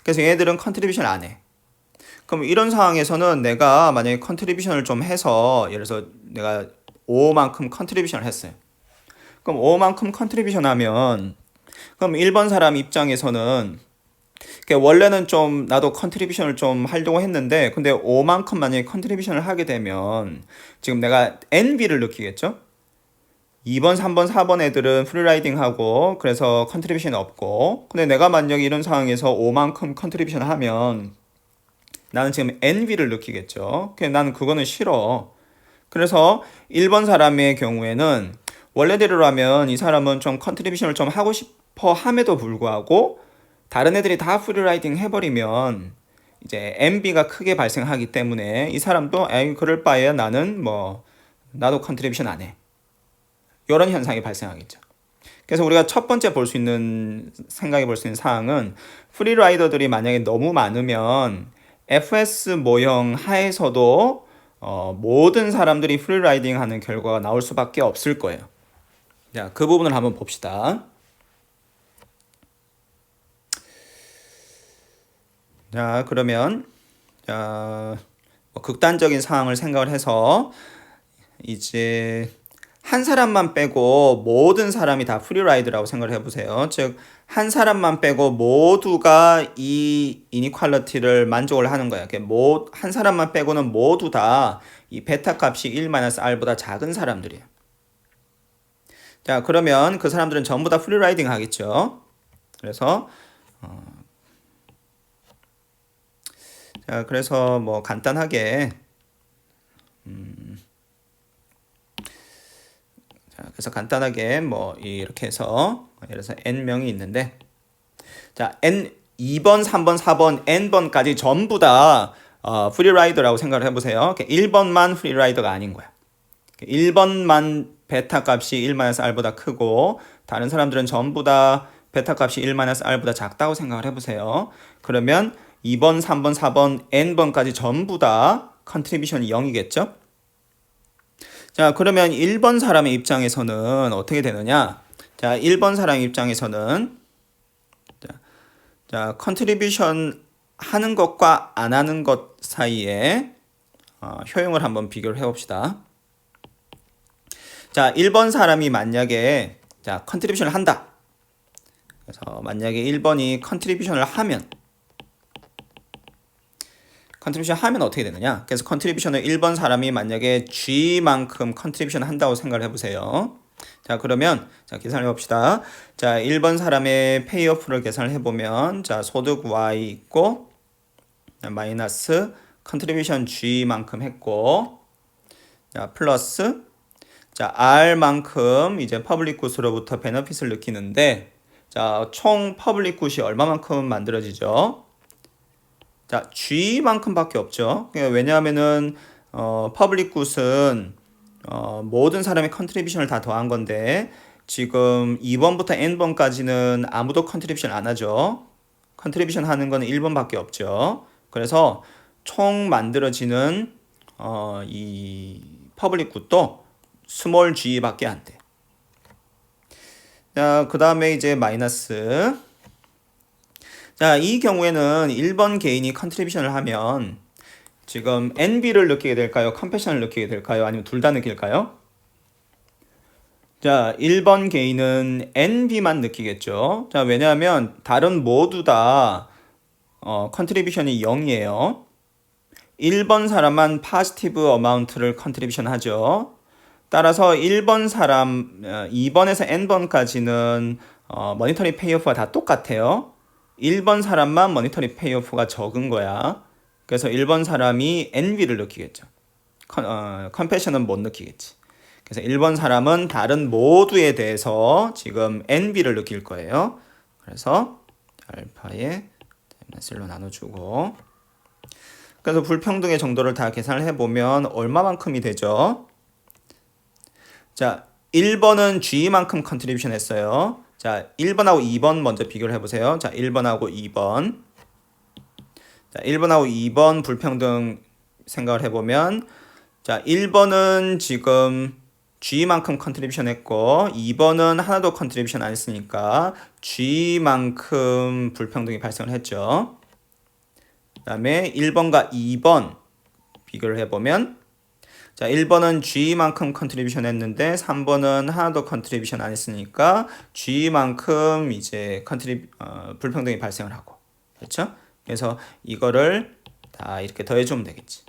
[SPEAKER 1] 그래서 얘들은 컨트리뷰션 안 해. 그럼 이런 상황에서는 내가 만약에 컨트리뷰션을 좀 해서, 예를 들어서 내가 5만큼 컨트리뷰션을 했어요. 그럼 5만큼 컨트리뷰션 하면, 그럼 1번 사람 입장에서는 원래는 좀 나도 컨트리뷰션을 좀 하려고 했는데, 근데 5만큼 만약에 컨트리뷰션을 하게 되면 지금 내가 NB를 느끼겠죠? 2번, 3번, 4번 애들은 프리라이딩 하고 그래서 컨트리뷰션이 없고, 근데 내가 만약에 이런 상황에서 5만큼 컨트리뷰션을 하면 나는 지금 NB를 느끼겠죠? 나는 그거는 싫어. 그래서 1번 사람의 경우에는 원래대로라면 이 사람은 좀 컨트리뷰션을 좀 하고 싶어 함에도 불구하고 다른 애들이 다 프리라이딩 해버리면 이제 MB가 크게 발생하기 때문에 이 사람도 에이 그럴 바에야 나는 나도 컨트리뷰션 안 해. 이런 현상이 발생하겠죠. 그래서 우리가 첫 번째 생각해 볼 수 있는 사항은, 프리라이더들이 만약에 너무 많으면 FS 모형 하에서도 모든 사람들이 프리라이딩 하는 결과가 나올 수밖에 없을 거예요. 자, 그 부분을 한번 봅시다. 자, 그러면 극단적인 상황을 생각을 해서 이제 한 사람만 빼고 모든 사람이 다 프리라이드라고 생각을 해보세요. 즉, 한 사람만 빼고 모두가 이 이니퀄리티를 만족을 하는 거야. 한 사람만 빼고는 모두 다 이 베타 값이 1-R보다 작은 사람들이에요. 자, 그러면 그 사람들은 전부 다 프리라이딩 하겠죠. 그래서 간단하게 이렇게 해서 예를 들어서 n명이 있는데, 자, 2번, 3번, 4번, n번까지 전부 다 프리라이더라고 생각을 해보세요. 1번만 프리라이더가 아닌 거야. 1번만 베타 값이 1-R보다 크고 다른 사람들은 전부 다 베타 값이 1-R보다 작다고 생각을 해보세요. 그러면 2번, 3번, 4번, n번까지 전부 다 컨트리뷰션이 0이겠죠? 자, 그러면 1번 사람의 입장에서는 어떻게 되느냐? 자, 1번 사람 입장에서는 컨트리뷰션 하는 것과 안 하는 것 사이에 효용을 한번 비교를 해봅시다. 자, 1번 사람이 만약에 자, 컨트리뷰션을 한다. 그래서 만약에 1번이 컨트리뷰션을 하면 어떻게 되느냐? 그래서 컨트리뷰션을 1번 사람이 만약에 G만큼 컨트리뷰션을 한다고 생각을 해보세요. 자, 그러면 자, 계산을 해봅시다. 자, 1번 사람의 페이오프를 계산을 해보면 자, 소득 Y 있고 마이너스 컨트리뷰션 G만큼 했고 자, 플러스 자, R만큼 이제 퍼블릭 굿으로부터 베너핏을 느끼는데 자, 총 퍼블릭 굿이 얼마만큼 만들어지죠? 자, G만큼밖에 없죠. 왜냐하면은 퍼블릭 굿은 모든 사람의 컨트리뷰션을 다 더한 건데 지금 2번부터 n번까지는 아무도 컨트리뷰션 안 하죠. 컨트리뷰션 하는 거는 1번밖에 없죠. 그래서 총 만들어지는 이 퍼블릭 굿도 스몰 g밖에 안 돼. 자, 그 다음에 이제 마이너스. 자, 이 경우에는 1번 개인이 컨트리뷰션을 하면 지금 NB를 느끼게 될까요? 컴패션을 느끼게 될까요? 아니면 둘 다 느낄까요? 자, 1번 개인은 NB만 느끼겠죠. 자, 왜냐하면 다른 모두 다 컨트리뷰션이 0이에요. 1번 사람만 파지티브 어마운트를 컨트리뷰션 하죠. 따라서 1번 사람 2번에서 n번까지는 머니터리 페이오프가 다 똑같아요. 1번 사람만 머니터리 페이오프가 적은 거야. 그래서 1번 사람이 NB를 느끼겠죠. 컴패션은 못 느끼겠지. 그래서 1번 사람은 다른 모두에 대해서 지금 NB를 느낄 거예요. 그래서 알파에 M을 나눠주고 그래서 불평등의 정도를 다 계산을 해보면 얼마만큼이 되죠? 자, 1번은 G만큼 컨트리뷰션 했어요. 자, 1번하고 2번 먼저 비교를 해보세요. 자, 1번하고 2번. 자, 1번하고 2번 불평등 생각을 해보면 자, 1번은 지금 G만큼 컨트리뷰션 했고 2번은 하나도 컨트리뷰션 안 했으니까 G만큼 불평등이 발생을 했죠. 그 다음에 1번과 2번 비교를 해보면 자, 1번은 G만큼 컨트리뷰션 했는데 3번은 하나도 컨트리뷰션 안 했으니까 G만큼 이제 불평등이 발생을 하고 그렇죠? 그래서 이거를 다 이렇게 더해주면 되겠지.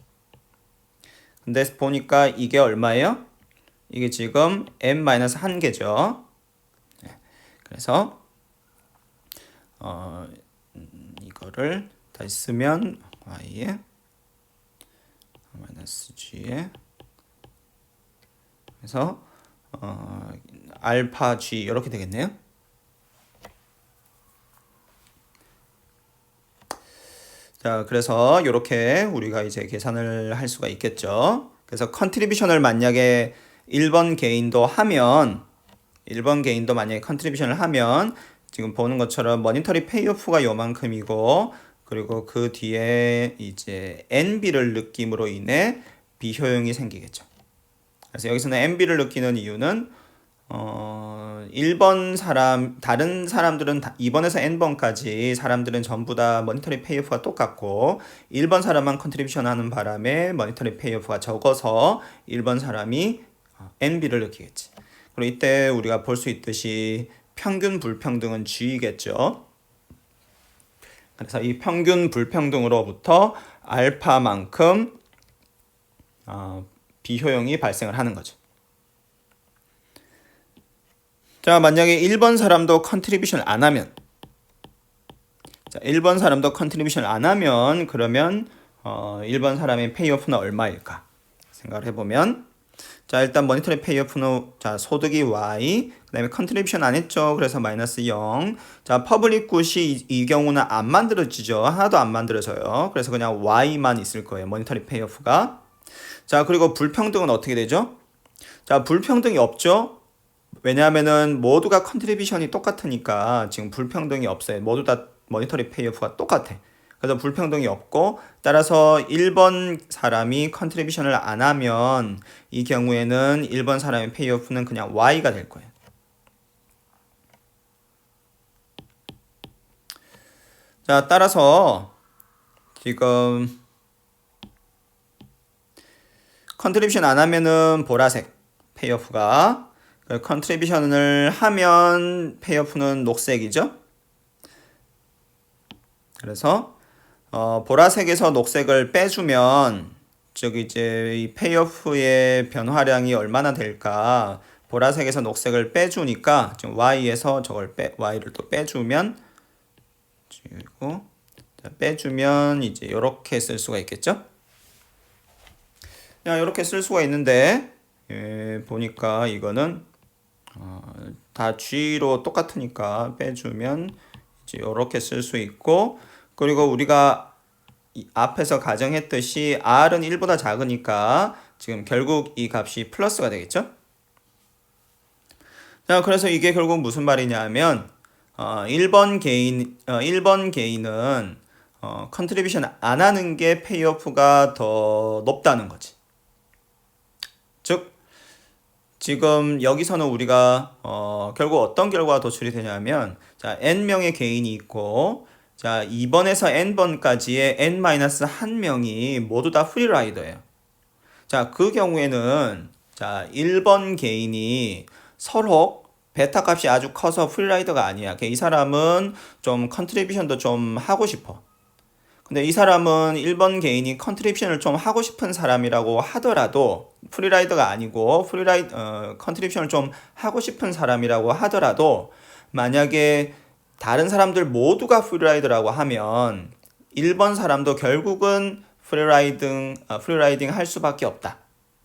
[SPEAKER 1] 근데 보니까 이게 얼마예요? 이게 지금 n-1개죠. 그래서 이거를 다시 쓰면 y에 -g에 그래서 알파 g 이렇게 되겠네요. 자, 그래서 이렇게 우리가 이제 계산을 할 수가 있겠죠. 그래서 컨트리뷰션을 만약에 1번 개인도 만약에 컨트리뷰션을 하면 지금 보는 것처럼 머니터리 페이오프가 요만큼이고 그리고 그 뒤에 이제 NB를 느낌으로 인해 비효용이 생기겠죠. 그래서 여기서는 NB를 느끼는 이유는 1번 사람, 다른 사람들은 2번에서 n번까지 사람들은 전부 다 머니터리 페이오프가 똑같고 1번 사람만 컨트리뷰션 하는 바람에 머니터리 페이오프가 적어서 1번 사람이 NB를 느끼겠지. 그리고 이때 우리가 볼 수 있듯이 평균 불평등은 G겠죠. 그래서 이 평균 불평등으로부터 알파만큼 비효용이 발생을 하는 거죠. 자, 만약에 1번 사람도 컨트리뷰션을 안 하면 자, 1번 사람도 컨트리뷰션을 안 하면 그러면 1번 사람의 페이오프는 얼마일까? 생각을 해보면 자, 일단 머니터리 페이오프는 자, 소득이 Y 그다음에 컨트리뷰션 안 했죠. 그래서 -0. 자, 퍼블릭 굿이 이 경우는 안 만들어지죠. 하나도 안 만들어져요. 그래서 그냥 Y만 있을 거예요. 머니터리 페이오프가. 자, 그리고 불평등은 어떻게 되죠? 자, 불평등이 없죠. 왜냐하면은 모두가 컨트리뷰션이 똑같으니까 지금 불평등이 없어요. 모두 다 머니터리 페이오프가 똑같아. 그래서 불평등이 없고 따라서 1번 사람이 컨트리뷰션을 안 하면 이 경우에는 1번 사람의 페이오프는 그냥 Y가 될 거예요. 자, 따라서 지금 컨트리뷰션 안 하면은 보라색 페이오프가, 컨트리뷰션을 하면 페이오프는 녹색이죠. 그래서 보라색에서 녹색을 빼주면 즉 이제 이 페이오프의 변화량이 얼마나 될까, 보라색에서 녹색을 빼주니까 지금 Y에서 Y를 또 빼주면, 그리고 빼주면 이제 이렇게 쓸 수가 있겠죠. 이렇게 쓸 수가 있는데, 보니까 이거는 다 G로 똑같으니까 빼주면 이제 이렇게 쓸 수 있고, 그리고 우리가 앞에서 가정했듯이 R은 1보다 작으니까 지금 결국 이 값이 플러스가 되겠죠. 자, 그래서 이게 결국 무슨 말이냐면 1번 개인은 컨트리뷰션 안 하는 게 페이오프가 더 높다는 거지. 즉 지금 여기서는 우리가 결국 어떤 결과가 도출이 되냐면, 자, n명의 개인이 있고, 자, 2번에서 n번까지의 n-1명이 모두 다 프리라이더예요. 자, 그 경우에는 자, 1번 개인이 서로 베타 값이 아주 커서 프리라이더가 아니야. 이 사람은 좀 컨트리뷰션도 좀 하고 싶어. 근데 이 사람은 1번 개인이 컨트리뷰션을 좀 하고 싶은 사람이라고 하더라도, 프리라이더가 아니고 컨트리뷰션을 좀 하고 싶은 사람이라고 하더라도, 만약에 다른 사람들 모두가 프리라이더라고 하면 1번 사람도 결국은 프리라이딩 할 수밖에 없다.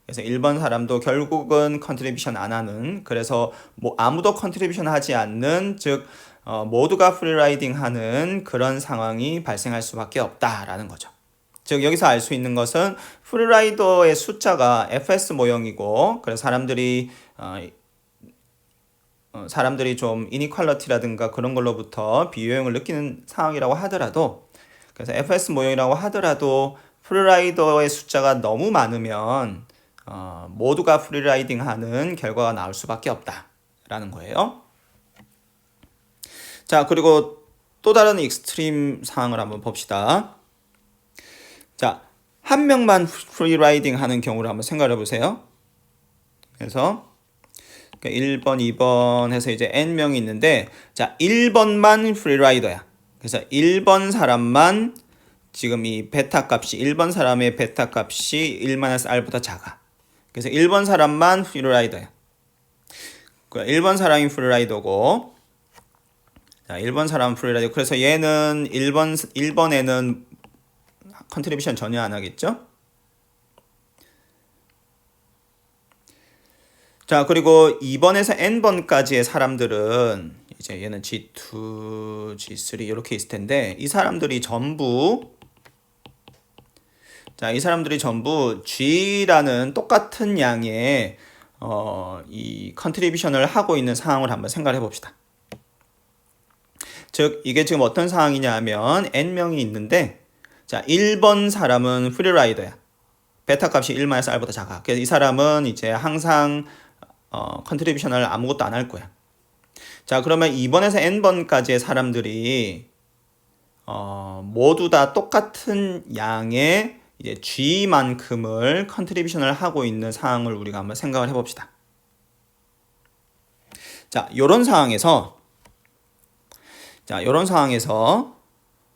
[SPEAKER 1] 그래서 1번 사람도 결국은 컨트리뷰션 안 하는, 그래서 뭐 아무도 컨트리뷰션 하지 않는, 즉 모두가 프리라이딩 하는 그런 상황이 발생할 수밖에 없다라는 거죠. 즉 여기서 알 수 있는 것은 프리라이더의 숫자가 FS 모형이고, 그래서 사람들이 좀 이니퀄러티라든가 그런 걸로부터 비효용을 느끼는 상황이라고 하더라도, 그래서 FS 모형이라고 하더라도 프리라이더의 숫자가 너무 많으면 모두가 프리라이딩 하는 결과가 나올 수밖에 없다라는 거예요. 자, 그리고 또 다른 익스트림 상황을 한번 봅시다. 자, 한 명만 프리라이딩 하는 경우를 한번 생각해 보세요. 그래서 1번, 2번 해서 이제 n명이 있는데, 자, 1번만 프리라이더야. 그래서 1번 사람만 지금 이 베타 값이, 1번 사람의 베타 값이 1-R보다 작아. 그래서 1번 사람만 프리라이더야. 1번 사람이 프리라이더고, 자, 1번 사람은 프리라이더. 그래서 얘는 1번에는 컨트리뷰션 전혀 안 하겠죠? 자, 그리고 2번에서 n번까지의 사람들은 이제 얘는 G2, G3 이렇게 있을 텐데, 이 사람들이 전부 G라는 똑같은 양의 이 컨트리뷰션을 하고 있는 상황을 한번 생각해 봅시다. 즉 이게 지금 어떤 상황이냐 하면 n명이 있는데, 자, 1번 사람은 프리라이더야. 베타 값이 1-R보다 작아. 그래서 이 사람은 이제 항상 컨트리뷰션을 아무것도 안 할 거야. 자, 그러면 2번에서 n번까지의 사람들이 모두 다 똑같은 양의 이제 G만큼을 컨트리뷰션을 하고 있는 상황을 우리가 한번 생각을 해봅시다. 자, 요런 상황에서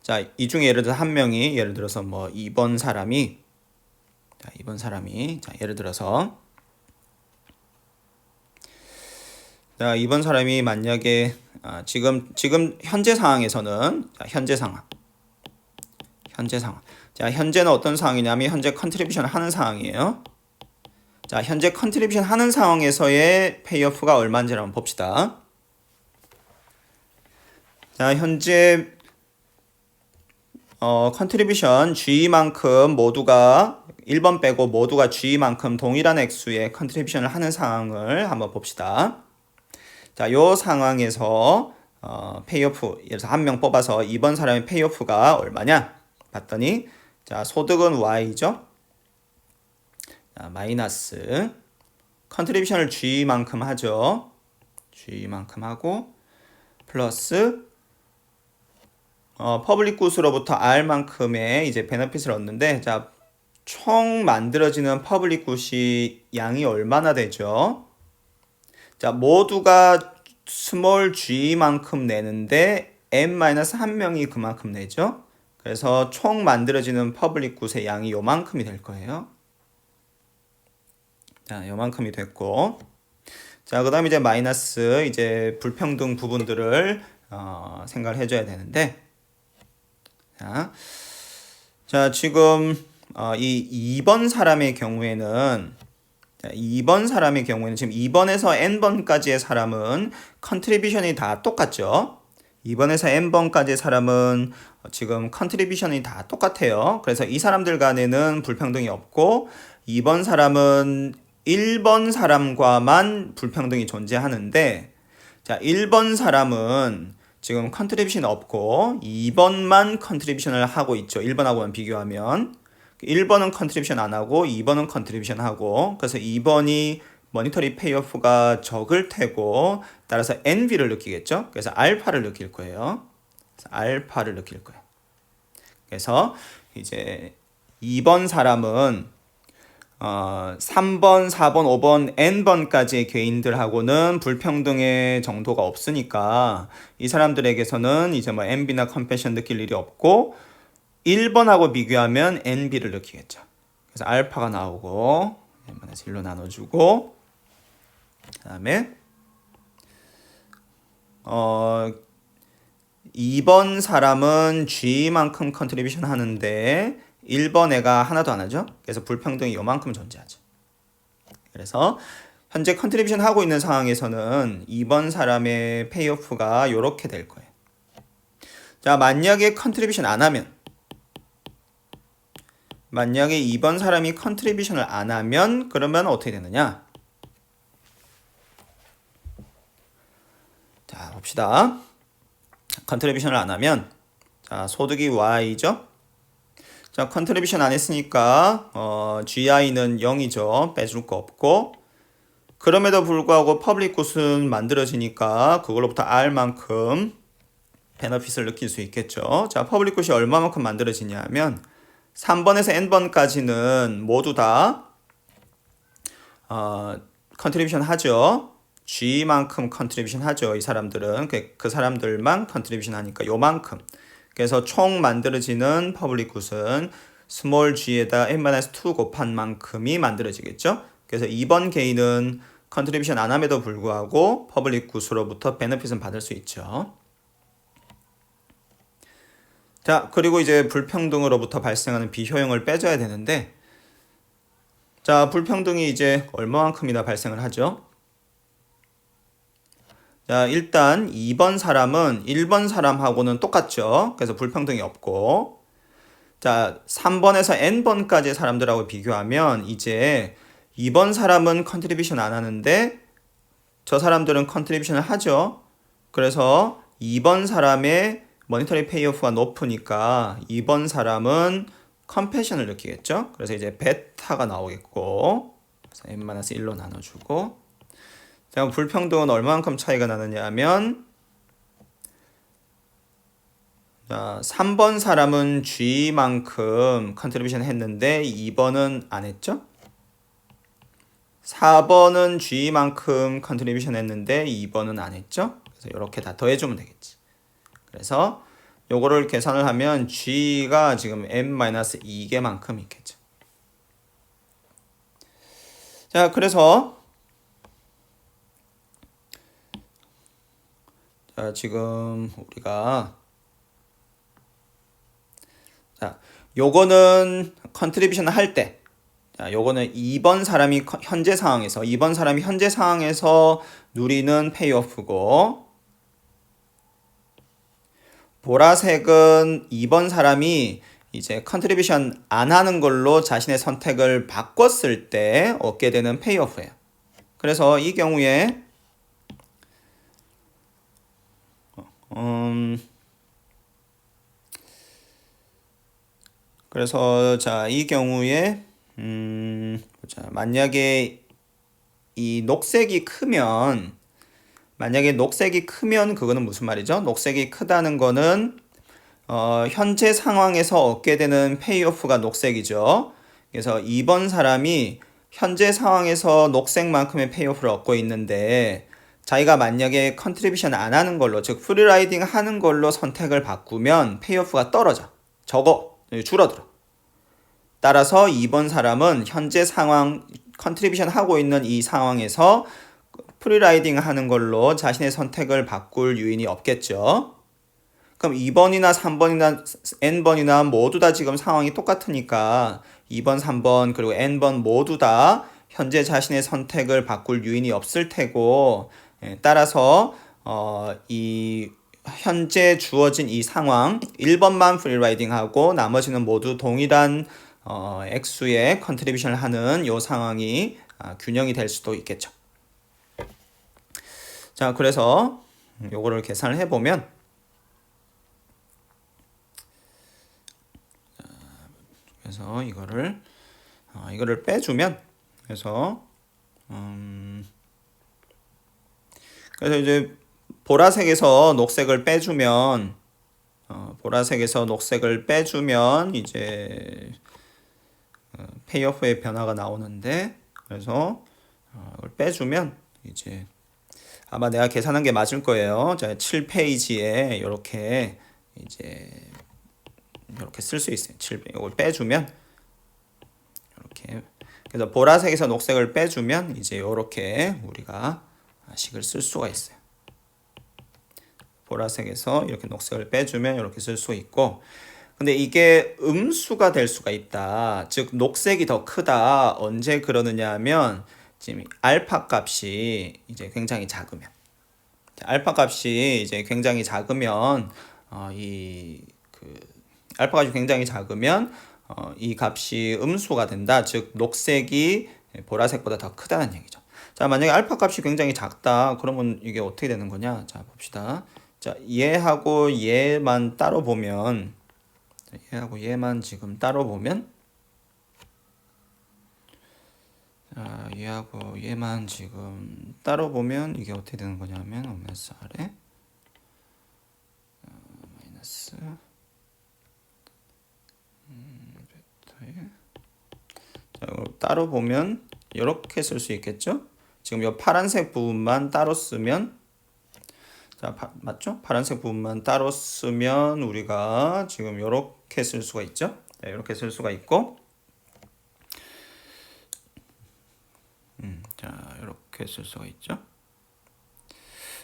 [SPEAKER 1] 자, 이 중에 예를 들어서 한 명이, 예를 들어서 뭐 2번 사람이 자, 예를 들어서 자, 2번 사람이 만약에 지금 현재 상황에서는, 자, 현재 상황. 자, 현재는 어떤 상황이냐면 현재 컨트리뷰션 하는 상황이에요. 자, 현재 컨트리뷰션 하는 상황에서의 페이오프가 얼마인지를 한번 봅시다. 자, 현재 컨트리뷰션 G만큼 모두가 1번 빼고 모두가 G만큼 동일한 액수의 컨트리뷰션을 하는 상황을 한번 봅시다. 자, 요 상황에서 페이오프, 예를 들어서 한 명 뽑아서 2번 사람의 페이오프가 얼마냐 봤더니, 자, 소득은 Y죠. 자, 마이너스 컨트리뷰션을 G만큼 하죠. G만큼 하고 플러스 퍼블릭 굿으로부터 R만큼의 이제 베너핏을 얻는데, 자, 총 만들어지는 퍼블릭 굿이 양이 얼마나 되죠? 자, 모두가 스몰 g만큼 내는데 n-1명이 그만큼 내죠. 그래서 총 만들어지는 퍼블릭 굿의 양이 요만큼이 될 거예요. 자, 요만큼이 됐고, 자, 그 다음에 이제 마이너스 이제 불평등 부분들을 생각을 해줘야 되는데, 자, 지금 이 2번 사람의 경우에는, 자, 2번 사람의 경우에는 지금 2번에서 n번까지의 사람은 컨트리뷰션이 다 똑같죠. 2번에서 n번까지의 사람은 지금 컨트리뷰션이 다 똑같아요. 그래서 이 사람들 간에는 불평등이 없고, 2번 사람은 1번 사람과만 불평등이 존재하는데, 자, 1번 사람은 지금 컨트리뷰션이 없고 2번만 컨트리뷰션을 하고 있죠. 1번하고만 비교하면 1번은 컨트리뷰션 안 하고 2번은 컨트리뷰션 하고, 그래서 2번이 모니터리 페이오프가 적을 테고 따라서 NV를 느끼겠죠. 그래서 알파를 느낄 거예요. 그래서 알파를 느낄 거예요. 그래서 이제 2번 사람은 3번, 4번, 5번, n번까지의 개인들하고는 불평등의 정도가 없으니까 이 사람들에게서는 이제 뭐 NB나 컴패션 느낄 일이 없고 1번하고 비교하면 NB를 느끼겠죠. 그래서 알파가 나오고 n분의 1로 나눠주고, 그 다음에 2번 사람은 G만큼 컨트리뷰션 하는데 1번 애가 하나도 안 하죠. 그래서 불평등이 요만큼 존재하죠. 그래서 현재 컨트리뷰션 하고 있는 상황에서는 2번 사람의 페이오프가 요렇게 될 거예요. 자, 만약에 컨트리뷰션 안 하면, 만약에 2번 사람이 컨트리뷰션을 안 하면 그러면 어떻게 되느냐? 자, 봅시다. 컨트리뷰션을 안 하면, 자, 소득이 Y죠. 자, 컨트리뷰션 안 했으니까 GI는 0이죠. 빼줄 거 없고, 그럼에도 불구하고 퍼블릭 굿은 만들어지니까 그걸로부터 R만큼 베너핏을 느낄 수 있겠죠. 자, 퍼블릭 굿이 얼마만큼 만들어지냐 하면 3번에서 n번까지는 모두 다 컨트리뷰션 하죠. G만큼 컨트리뷰션 하죠. 이 사람들은 그 사람들만 컨트리뷰션 하니까 요만큼. 그래서 총 만들어지는 퍼블릭 굿은 스몰 g에다 n-2 곱한 만큼이 만들어지겠죠. 그래서 2번 개인은 컨트리뷰션 안 함에도 불구하고 퍼블릭 굿으로부터 베너핏은 받을 수 있죠. 자, 그리고 이제 불평등으로부터 발생하는 비효용을 빼줘야 되는데, 자, 불평등이 이제 얼마만큼이나 발생을 하죠? 자, 일단 2번 사람은 1번 사람하고는 똑같죠. 그래서 불평등이 없고, 자, 3번에서 n번까지의 사람들하고 비교하면 이제 2번 사람은 컨트리뷰션 안 하는데 저 사람들은 컨트리뷰션을 하죠. 그래서 2번 사람의 모니터리 페이오프가 높으니까 2번 사람은 컴패션을 느끼겠죠. 그래서 이제 베타가 나오겠고, 그래서 n-1로 나눠주고, 자, 불평등은 얼마만큼 차이가 나느냐 하면, 자, 3번 사람은 G만큼 컨트리뷰션 했는데 2번은 안 했죠? 4번은 G만큼 컨트리뷰션 했는데 2번은 안 했죠? 그래서 이렇게 다 더해주면 되겠지. 그래서 요거를 계산을 하면 G가 지금 n-2개만큼 있겠죠. 자, 그래서 자, 지금 우리가 자, 요거는 컨트리뷰션 할 때, 자, 요거는 2번 사람이 현재 상황에서 2번 사람이 현재 상황에서 누리는 페이오프고, 보라색은 2번 사람이 이제 컨트리뷰션 안 하는 걸로 자신의 선택을 바꿨을 때 얻게 되는 페이오프예요. 그래서 이 경우에 그래서 자, 이 경우에 보자. 만약에 이 녹색이 크면 그거는 무슨 말이죠? 녹색이 크다는 거는 현재 상황에서 얻게 되는 페이오프가 녹색이죠. 그래서 2번 사람이 현재 상황에서 녹색만큼의 페이오프를 얻고 있는데 자기가 만약에 컨트리뷰션 안 하는 걸로, 즉 프리라이딩 하는 걸로 선택을 바꾸면 페이오프가 떨어져. 줄어들어. 따라서 2번 사람은 현재 상황, 컨트리뷰션 하고 있는 이 상황에서 프리라이딩 하는 걸로 자신의 선택을 바꿀 요인이 없겠죠. 그럼 2번이나 3번이나 n번이나 모두 다 지금 상황이 똑같으니까 2번, 3번 그리고 n번 모두 다 현재 자신의 선택을 바꿀 요인이 없을 테고, 따라서 이 현재 주어진 이 상황 1번만 프리라이딩하고 나머지는 모두 동일한 액수의 컨트리뷰션을 하는 이 상황이 균형이 될 수도 있겠죠. 자, 그래서 요거를 계산을 해보면 그래서 이거를 빼주면 그래서 이제 보라색에서 녹색을 빼주면 이제 페이오프의 변화가 나오는데, 그래서 이걸 빼주면 이제 아마 내가 계산한 게 맞을 거예요. 자, 7페이지에 이렇게 쓸 수 있어요. 이걸 빼주면 이렇게, 그래서 보라색에서 녹색을 빼주면 이제 이렇게 우리가 식을 쓸 수가 있어요. 보라색에서 이렇게 녹색을 빼주면 이렇게 쓸 수 있고, 근데 이게 음수가 될 수가 있다. 즉 녹색이 더 크다. 언제 그러느냐 하면 지금 알파 값이 이제 굉장히 작으면, 알파 값이 이제 굉장히 작으면 알파 값이 굉장히 작으면 이 값이 음수가 된다. 즉 녹색이 보라색보다 더 크다는 얘기죠. 자, 만약에 알파 값이 굉장히 작다. 그러면 이게 어떻게 되는 거냐? 자, 봅시다. 자, 얘하고 얘만 따로 보면, 얘하고 얘만 지금 따로 보면, 자, 얘하고 얘만 지금 따로 보면 이게 어떻게 되는 거냐면 오메스 R에 마이너스 베타에, 자, 따로 보면 이렇게 쓸 수 있겠죠? 지금 이 파란색 부분만 따로 쓰면, 자, 맞죠? 파란색 부분만 따로 쓰면 우리가 지금 이렇게 쓸 수가 있죠? 네, 이렇게 쓸 수가 있고, 자, 이렇게 쓸 수가 있죠?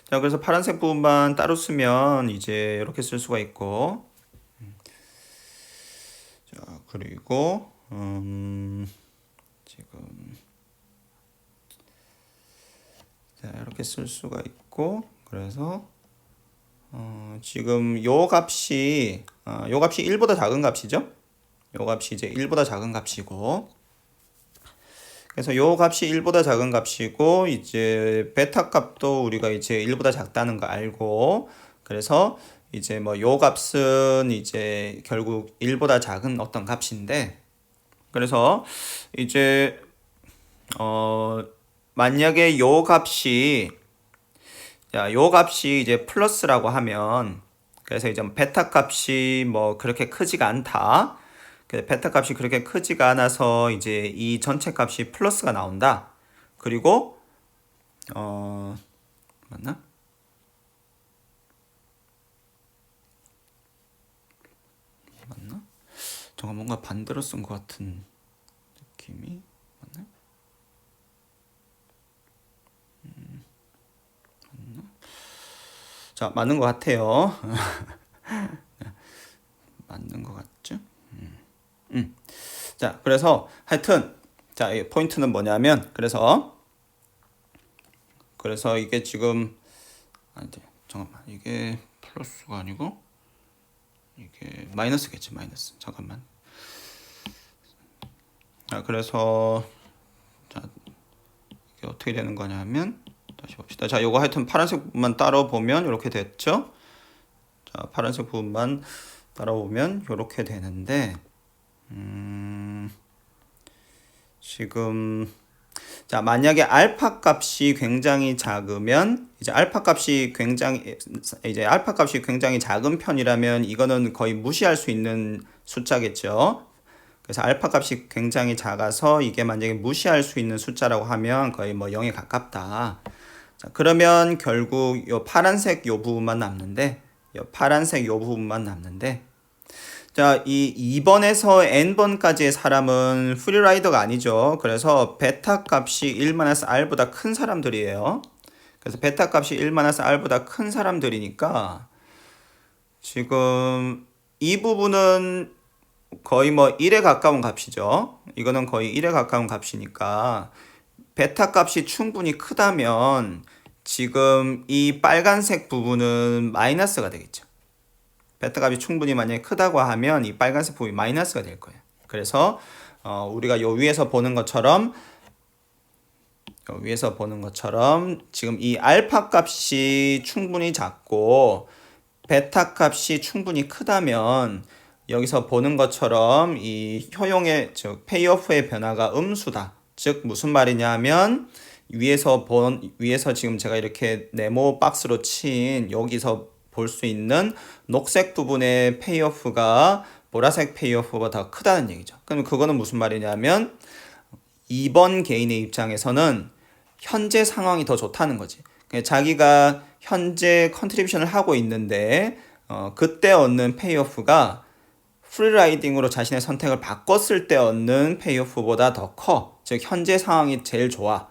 [SPEAKER 1] 자, 그래서 파란색 부분만 따로 쓰면 이제 이렇게 쓸 수가 있고, 자, 그리고 지금 자, 이렇게 쓸 수가 있고, 그래서 지금 요 값이 1보다 작은 값이죠? 요 값이 이제 1보다 작은 값이고, 그래서 요 값이 1보다 작은 값이고, 이제 베타 값도 우리가 이제 1보다 작다는 거 알고, 그래서 이제 뭐 요 값은 이제 결국 1보다 작은 어떤 값인데, 그래서 이제 만약에 요 값이 이제 플러스라고 하면, 그래서 이제 베타 값이 뭐 그렇게 크지가 않다. 베타 값이 그렇게 크지가 않아서 이제 이 전체 값이 플러스가 나온다. 그리고 맞나? 정말 뭔가 반대로 쓴 것 같은 느낌이 맞나? 맞나? 자, 맞는 것 같아요. 맞는 것 같죠? 자, 그래서 하여튼 자, 이 포인트는 뭐냐면, 그래서 이게 지금 잠깐만, 이게 플러스가 아니고 이게 마이너스겠지. 마이너스. 잠깐만. 자, 그래서 자, 이게 어떻게 되는 거냐면, 다시 봅시다. 자, 요거 하여튼 파란색 부분만 따로 보면 이렇게 됐죠? 자, 파란색 부분만 따로 보면 이렇게 되는데, 지금 자, 만약에 알파 값이 굉장히 작으면 이제 알파 값이 굉장히 작은 편이라면 이거는 거의 무시할 수 있는 숫자겠죠. 그래서 알파 값이 굉장히 작아서 이게 만약에 무시할 수 있는 숫자라고 하면 거의 뭐 0에 가깝다. 자, 그러면 결국 요 파란색 요 부분만 남는데 자, 이 2번에서 n번까지의 사람은 프리라이더가 아니죠. 그래서 베타 값이 1-r보다 큰 사람들이에요. 그래서 베타 값이 1-r보다 큰 사람들이니까 지금 이 부분은 거의 뭐 1에 가까운 값이죠. 이거는 거의 1에 가까운 값이니까 베타 값이 충분히 크다면 지금 이 빨간색 부분은 마이너스가 되겠죠. 베타 값이 충분히 만약에 크다고 하면 이 빨간색 부분이 마이너스가 될 거예요. 그래서 우리가 요 위에서 보는 것처럼 지금 이 알파 값이 충분히 작고 베타 값이 충분히 크다면 여기서 보는 것처럼 이 효용의 즉 페이오프의 변화가 음수다. 즉 무슨 말이냐면 위에서 지금 제가 이렇게 네모 박스로 친 여기서 볼 수 있는 녹색 부분의 페이오프가 보라색 페이오프보다 더 크다는 얘기죠. 그럼 그거는 무슨 말이냐면 2번 개인의 입장에서는 현재 상황이 더 좋다는 거지. 자기가 현재 컨트리뷰션을 하고 있는데 그때 얻는 페이오프가 프리라이딩으로 자신의 선택을 바꿨을 때 얻는 페이오프보다 더 커. 즉 현재 상황이 제일 좋아.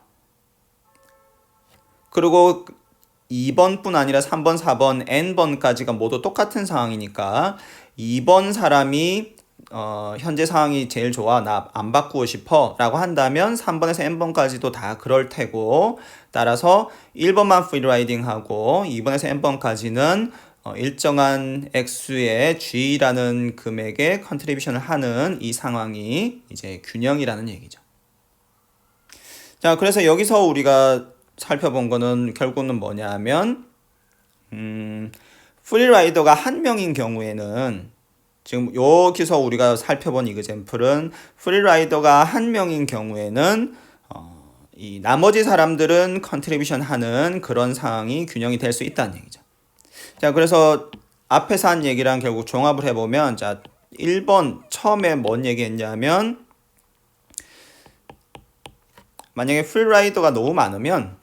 [SPEAKER 1] 그리고 2번뿐 아니라 3번, 4번, n번까지가 모두 똑같은 상황이니까 2번 사람이 현재 상황이 제일 좋아, 나 안 바꾸고 싶어 라고 한다면 3번에서 n번까지도 다 그럴 테고, 따라서 1번만 프리라이딩 하고 2번에서 n번까지는 일정한 액수의 G라는 금액의 컨트리뷰션을 하는 이 상황이 이제 균형이라는 얘기죠. 자, 그래서 여기서 우리가 살펴본 거는 결국은 뭐냐 하면 프리라이더가 한 명인 경우에는, 지금 여기서 우리가 살펴본 이그젬플은 프리라이더가 한 명인 경우에는 이 나머지 사람들은 컨트리뷰션 하는 그런 상황이 균형이 될 수 있다는 얘기죠. 자, 그래서 앞에서 한 얘기랑 결국 종합을 해보면, 자, 1번 처음에 뭔 얘기했냐면 만약에 프리라이더가 너무 많으면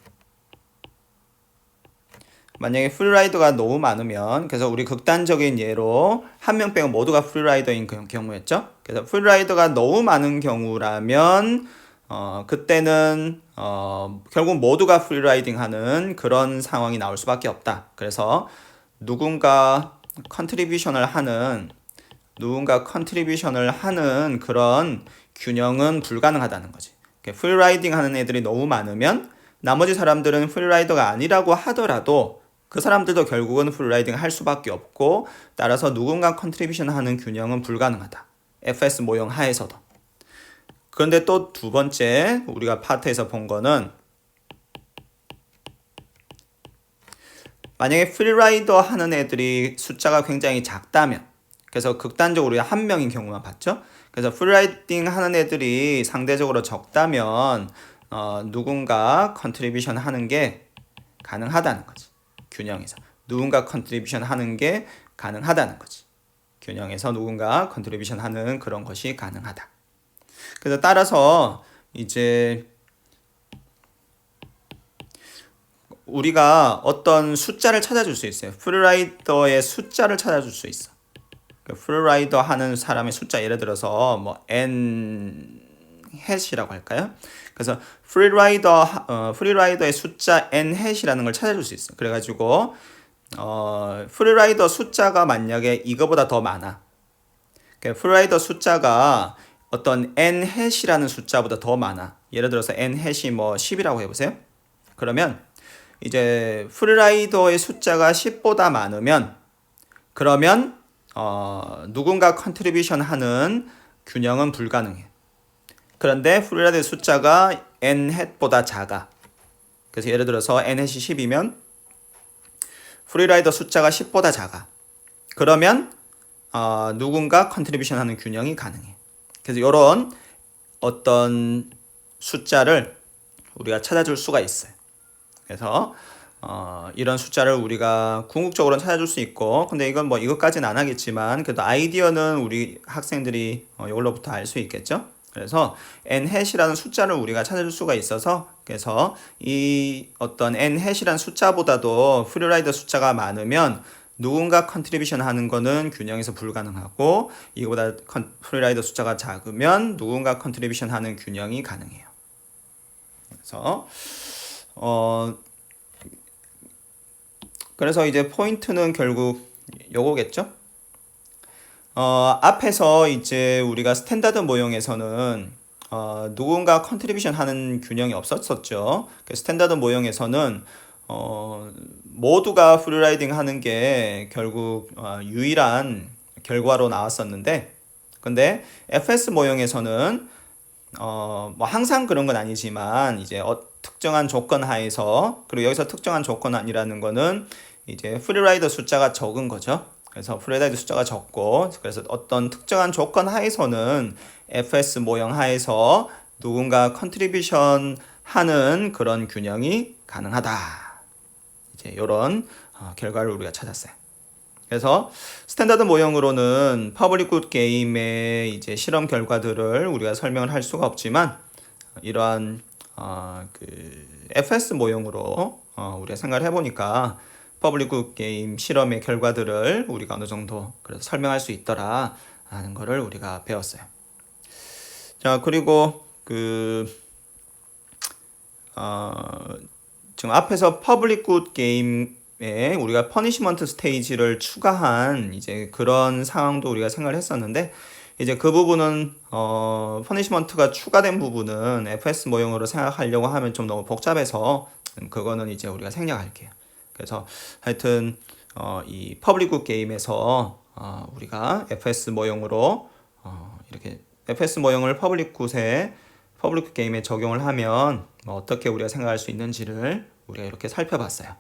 [SPEAKER 1] 그래서 우리 극단적인 예로 한 명 빼고 모두가 프리라이더인 경우였죠. 그래서 프리라이더가 너무 많은 경우라면 그때는 결국 모두가 프리라이딩 하는 그런 상황이 나올 수밖에 없다. 그래서 누군가 컨트리뷰션을 하는 그런 균형은 불가능하다는 거지. 프리라이딩 하는 애들이 너무 많으면 나머지 사람들은 프리라이더가 아니라고 하더라도 그 사람들도 결국은 프리라이딩 할 수밖에 없고, 따라서 누군가 컨트리뷰션 하는 균형은 불가능하다. FS 모형 하에서도. 그런데 또 두 번째 우리가 파트에서 본 거는, 만약에 프리라이더 하는 애들이 숫자가 굉장히 작다면, 그래서 극단적으로 우리가 한 명인 경우만 봤죠. 그래서 프리라이딩 하는 애들이 상대적으로 적다면 누군가 컨트리뷰션 하는 게 가능하다는 거지. 균형에서 누군가 컨트리뷰션 하는 게 가능하다는 거지. 균형에서 누군가 컨트리뷰션 하는 그런 것이 가능하다. 그래서 따라서 이제 우리가 어떤 숫자를 찾아줄 수 있어요. 프리라이더의 숫자를 찾아줄 수 있어. 프리라이더 하는 사람의 숫자, 예를 들어서 뭐 n 햇이라고 할까요? 그래서 프리라이더의 숫자 n 햇이라는 걸 찾아줄 수 있어요. 그래가지고 프리라이더 숫자가 만약에 이거보다 더 많아. 프리라이더 숫자가 어떤 n 햇이라는 숫자보다 더 많아. 예를 들어서 n 햇이 뭐 10이라고 해보세요. 그러면 이제 프리라이더의 숫자가 10보다 많으면, 그러면 누군가 컨트리뷰션 하는 균형은 불가능해. 그런데 프리라이더의 숫자가 n 햇보다 작아. 그래서 예를 들어서 n 햇이 10이면 프리라이더 숫자가 10보다 작아. 그러면 누군가 컨트리뷰션 하는 균형이 가능해. 그래서 이런 어떤 숫자를 우리가 찾아줄 수가 있어요. 그래서 이런 숫자를 우리가 궁극적으로는 찾아줄 수 있고, 근데 이건 뭐 이것까지는 안 하겠지만 그래도 아이디어는 우리 학생들이 이걸로부터 알 수 있겠죠. 그래서 n-이라는 숫자를 우리가 찾아줄 수가 있어서, 그래서 이 어떤 n-이라는 숫자보다도 프리라이더 숫자가 많으면 누군가 컨트리뷰션 하는 거는 균형에서 불가능하고, 이거보다 프리라이더 숫자가 작으면 누군가 컨트리뷰션 하는 균형이 가능해요. 그래서 이제 포인트는 결국 요거겠죠. 앞에서 이제 우리가 스탠다드 모형에서는 누군가 컨트리뷰션 하는 균형이 없었었죠. 스탠다드 모형에서는 모두가 프리라이딩 하는 게 결국 유일한 결과로 나왔었는데, 근데 FS 모형에서는 뭐 항상 그런 건 아니지만 이제 특정한 조건 하에서, 그리고 여기서 특정한 조건 아니라는 거는 이제 프리라이더 숫자가 적은 거죠. 그래서 프리라이더 숫자가 적고, 그래서 어떤 특정한 조건 하에서는 FS 모형 하에서 누군가 컨트리뷰션 하는 그런 균형이 가능하다. 이제 이런 결과를 우리가 찾았어요. 그래서 스탠다드 모형으로는 퍼블릭 굿 게임의 이제 실험 결과들을 우리가 설명을 할 수가 없지만, 이러한 그 FS 모형으로 우리가 생각을 해보니까 퍼블릭 굿 게임 실험의 결과들을 우리가 어느 정도 그래서 설명할 수 있더라 하는 거를 우리가 배웠어요. 자, 그리고 지금 앞에서 퍼블릭 굿 게임에 우리가 퍼니시먼트 스테이지를 추가한 이제 그런 상황도 우리가 생각을 했었는데, 이제 그 부분은 퍼니시먼트가 추가된 부분은 FS 모형으로 생각하려고 하면 좀 너무 복잡해서 그거는 이제 우리가 생략할게요. 그래서 하여튼 이 퍼블릭 굿 게임에서 우리가 FS 모형으로 이렇게 FS 모형을 퍼블릭 굿 게임에 적용을 하면 어떻게 우리가 생각할 수 있는지를 우리가 이렇게 살펴봤어요.